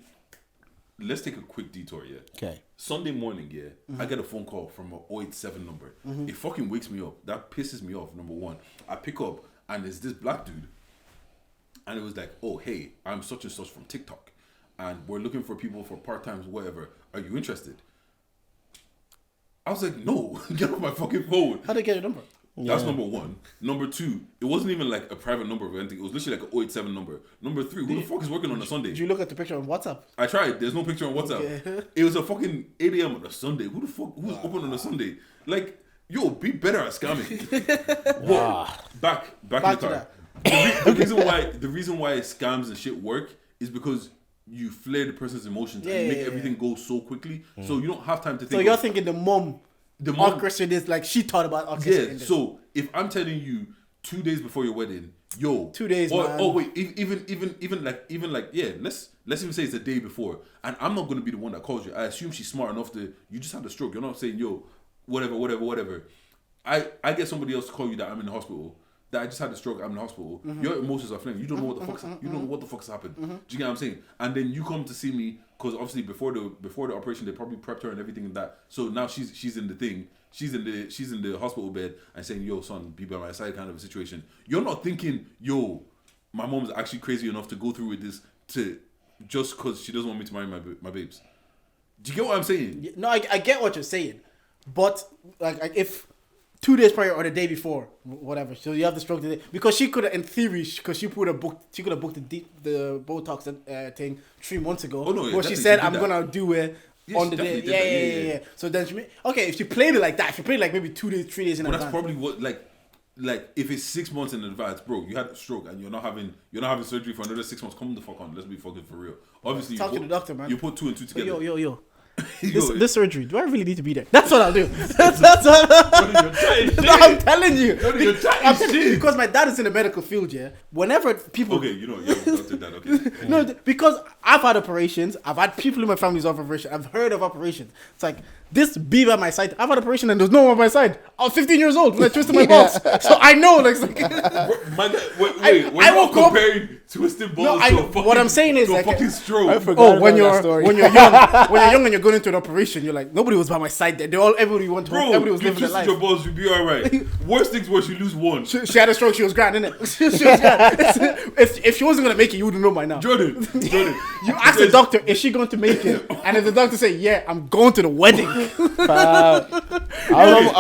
Let's take a quick detour, yeah. Okay. Sunday morning, yeah, I get a phone call from a 087 number. It fucking wakes me up. That pisses me off. Number one, I pick up and it's this black dude, and it was like, "Oh, hey, I'm such and such from TikTok, and we're looking for people for part-time, whatever. Are you interested?" I was like, "No, get off my fucking phone." How'd they get your number? That's number one. Number two, it wasn't even like a private number or anything. It was literally like a 087 number. Number three, who the fuck is working on a Sunday? Did you look at the picture on WhatsApp? I tried. There's no picture on WhatsApp. Okay. It was a fucking 8 a.m. on a Sunday. Who the fuck? Who's open on a Sunday? Like, yo, be better at scamming. Back in the car. The reason why scams and shit work is because you flare the person's emotions and make everything go so quickly, so you don't have time to think. So you're thinking the mom orchestrated this, like she thought about orchestrating this. So if I'm telling you 2 days before your wedding, yo, 2 days, man. Oh wait, even like yeah, let's even say it's the day before, and I'm not gonna be the one that calls you. I assume she's smart enough to. You just had a stroke. You're not saying yo, whatever. I get somebody else to call you that I'm in the hospital. That I just had a stroke. I'm in the hospital. Your emotions are flaring. You don't know what the fuck's you don't know what the fuck's happened. Do you get what I'm saying? And then you come to see me because obviously before the operation they probably prepped her and everything and that. So now she's in the thing. She's in the hospital bed and saying, "Yo, son, be by my side," kind of a situation. You're not thinking, "Yo, my mom's actually crazy enough to go through with this to just because she doesn't want me to marry my babes." Do you get what I'm saying? No, I get what you're saying, but like if 2 days prior or the day before, whatever. So you have the stroke today because she could have, in theory, because she could have booked the Botox thing 3 months ago. Oh no! Yeah, where she said, "I'm that. gonna do it." Yeah, on the day, yeah. So then if you played it like that, if you played like maybe 2 days, 3 days in advance, that's probably what like if it's 6 months in advance, bro. You had a stroke and you're not having surgery for another 6 months. Come the fuck on, let's be fucking for real. Obviously, talk to the doctor, man. You put 2 and 2 together. Yo. This surgery, do I really need to be there? That's what I'll do. That's what I'm telling you. I'm telling you. Because my dad is in the medical field, yeah. Whenever people... Okay, you have a doctor dad, okay. No, because I've had operations. I've had people in my family who've had operations. I've heard of operations. It's like, this be by my side. I've had operation and there's no one by my side. I was 15 years old when I twisted my balls. So I know, like... My God, wait, we're not comparing twisted balls to a fucking... What I'm saying is, like... fucking stroke. I forgot when you're young and you're going into an operation, you're like, nobody was by my side there. Everybody went home. Everybody was living their life. Your balls, you'll be alright. Worst things was you lose one. She had a stroke. She was grand, innit? She was grand. If she wasn't gonna make it, you wouldn't know by now. Jordan. You ask the doctor, is she going to make it? And if the doctor say, yeah, I'm going to the wedding. I'm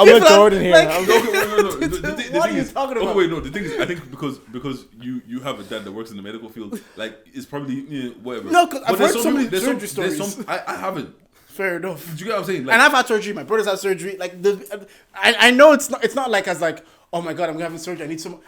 with Jordan here. What are you talking about? Oh wait, no. The thing is, I think because you have a dad that works in the medical field, like it's probably whatever. No, because I've heard so many surgery stories. I haven't. Fair enough. Do you get what I'm saying? Like, and I've had surgery. My brother's had surgery. Like I know it's not like as like, oh my god, I'm gonna have surgery. I need some.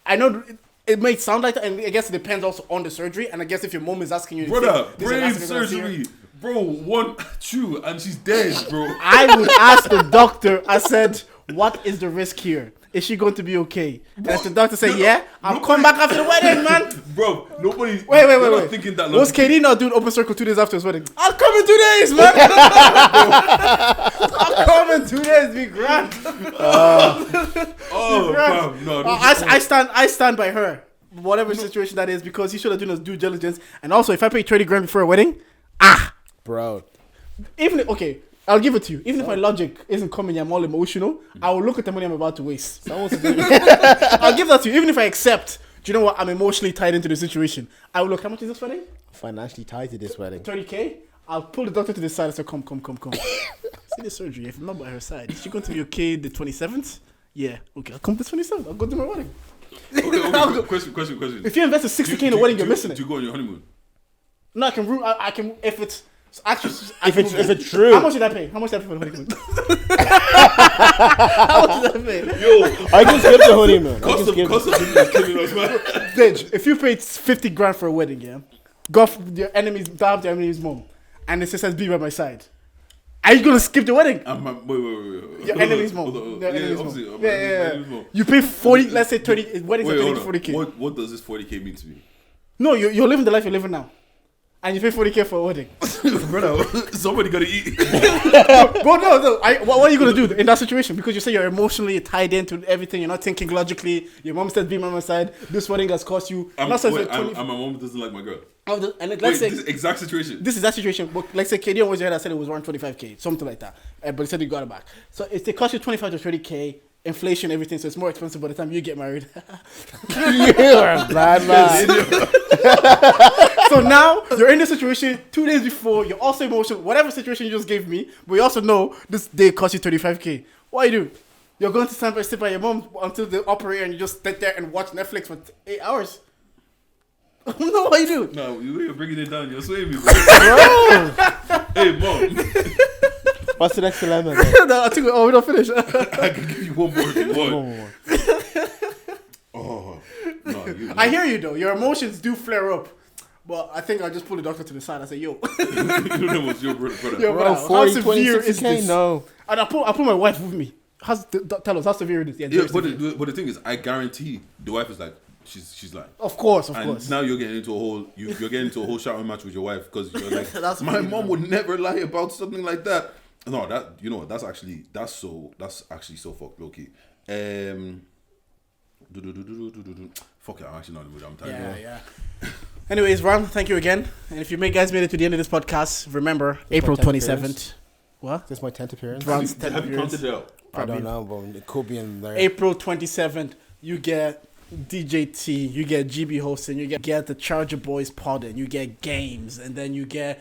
I know it may sound like that, and I guess it depends also on the surgery. And I guess if your mom is asking you, brother, brain surgery, bro, one true, and she's dead, bro. I would ask the doctor. I said, what is the risk here? Is she going to be okay? And if the doctor say, yeah, I'll come back after the wedding, man. Bro, nobody. Wait. Thinking that was KD not doing open circle 2 days after his wedding? I'll come in 2 days, man. I'll come in 2 days, be grand. No. I stand by her, whatever situation that is, because he should have done his due diligence. And also, if I pay 30 grand before a wedding, bro. Even okay. I'll give it to you. Even if my logic isn't coming, I'm all emotional. I will look at the money I'm about to waste. I'll give that to you. Even if I accept, do you know what? I'm emotionally tied into the situation. I will look. How much is this wedding? Financially tied to this wedding. 30K. I'll pull the doctor to the side and say, "Come." See the surgery. If I'm not by her side, is she going to be okay the 27th? Yeah. Okay. I'll come the 27th. I'll go to my wedding. Okay. Question. If you invest 60K in a wedding, you're missing it. Do you go on your honeymoon? No, I can. If it's actually, if it's true. How much did I pay? How much did I pay for the honeymoon? How much did I pay? Yo, I can skip the honeymoon. Cost of living is killing us, man. Dej, if you paid 50 grand for a wedding, yeah, go for your enemy's mom, and it says be by my side. Are you gonna skip the wedding? Wait. Your enemy's mom. Mom. You pay 40. Let's say 30. Weddings are 30 to 40K. What does this 40K mean to me? No, you're living the life you're living now. and you pay 40K for a wedding. Brother, somebody gotta eat. But no. What are you gonna do in that situation? Because you say you're emotionally tied into everything. You're not thinking logically. Your mom said, "Be on my side." This wedding has cost you. And my mom doesn't like my girl. And let's say this exact situation. This is that situation. But let's say KD was here that said it was around 25K, something like that. But he said he got it back. So if they cost you 25 to 30K, inflation, everything, so it's more expensive by the time you get married. You're a bad man. So now you're in this situation 2 days before. You're also emotional. Whatever situation you just gave me, but you also know this day cost you 35K. What do you do? You're going to sit by your mom until they operate, and you just sit there and watch Netflix for 8 hours. No, what you do? No, you're bringing it down. You're swaying me, bro. Hey, mom. What's the next dilemma? No, I think we're not finished. I can give you one more. Oh, no, I hear you though. Your emotions do flare up, but I think I'll just pull the doctor to the side and say, "Yo, you don't know what's your brother. Yo, Bro, how 40, severe is 26K? this?" No. And I put my wife with me. Tell us how severe it is. Yeah, but the thing is, I guarantee the wife is like, she's lying. Of course. And now you're getting into a whole you're getting into a whole shouting match with your wife because you're like, That's my funny, mom man. would never lie about something like that. No, that you know what? That's actually so fucked, low key. Fuck it, I'm actually not in the mood. I'm tired. Yeah. Anyways, Ron, thank you again. And if you guys made it to the end of this podcast, remember April my 10th 27th. What? This is my 10th appearance. Ron's Have you 10th counted it out? I don't know, but it could be in there. April 27th, you get DJT, you get GB hosting, you get the Charger Boys pod, and you get games, and then you get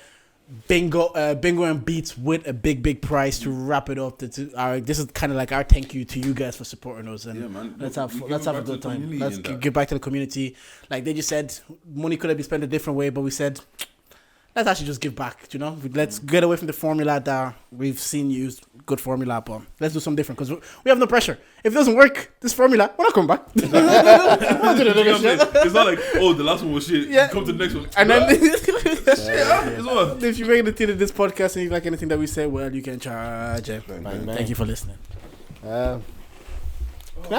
bingo and beats with a big prize to wrap it up. This is kind of like our thank you to you guys for supporting us, and Yeah, man. let's have We a give back good to the time. community Let's in that. give back to the community. Like they just said, money could have been spent a different way, but we said, let's actually just give back, you know? Let's get away from the formula that we've seen used, good formula, but let's do something different because we have no pressure. If it doesn't work, this formula, we're not coming back. You know what I'm saying? It's not like, oh, the last one was shit. Yeah. Come to the next one. And then It's what? if you make it to this podcast and you like anything that we say, well, you can charge it. Bang, bang. Thank you for listening. Can I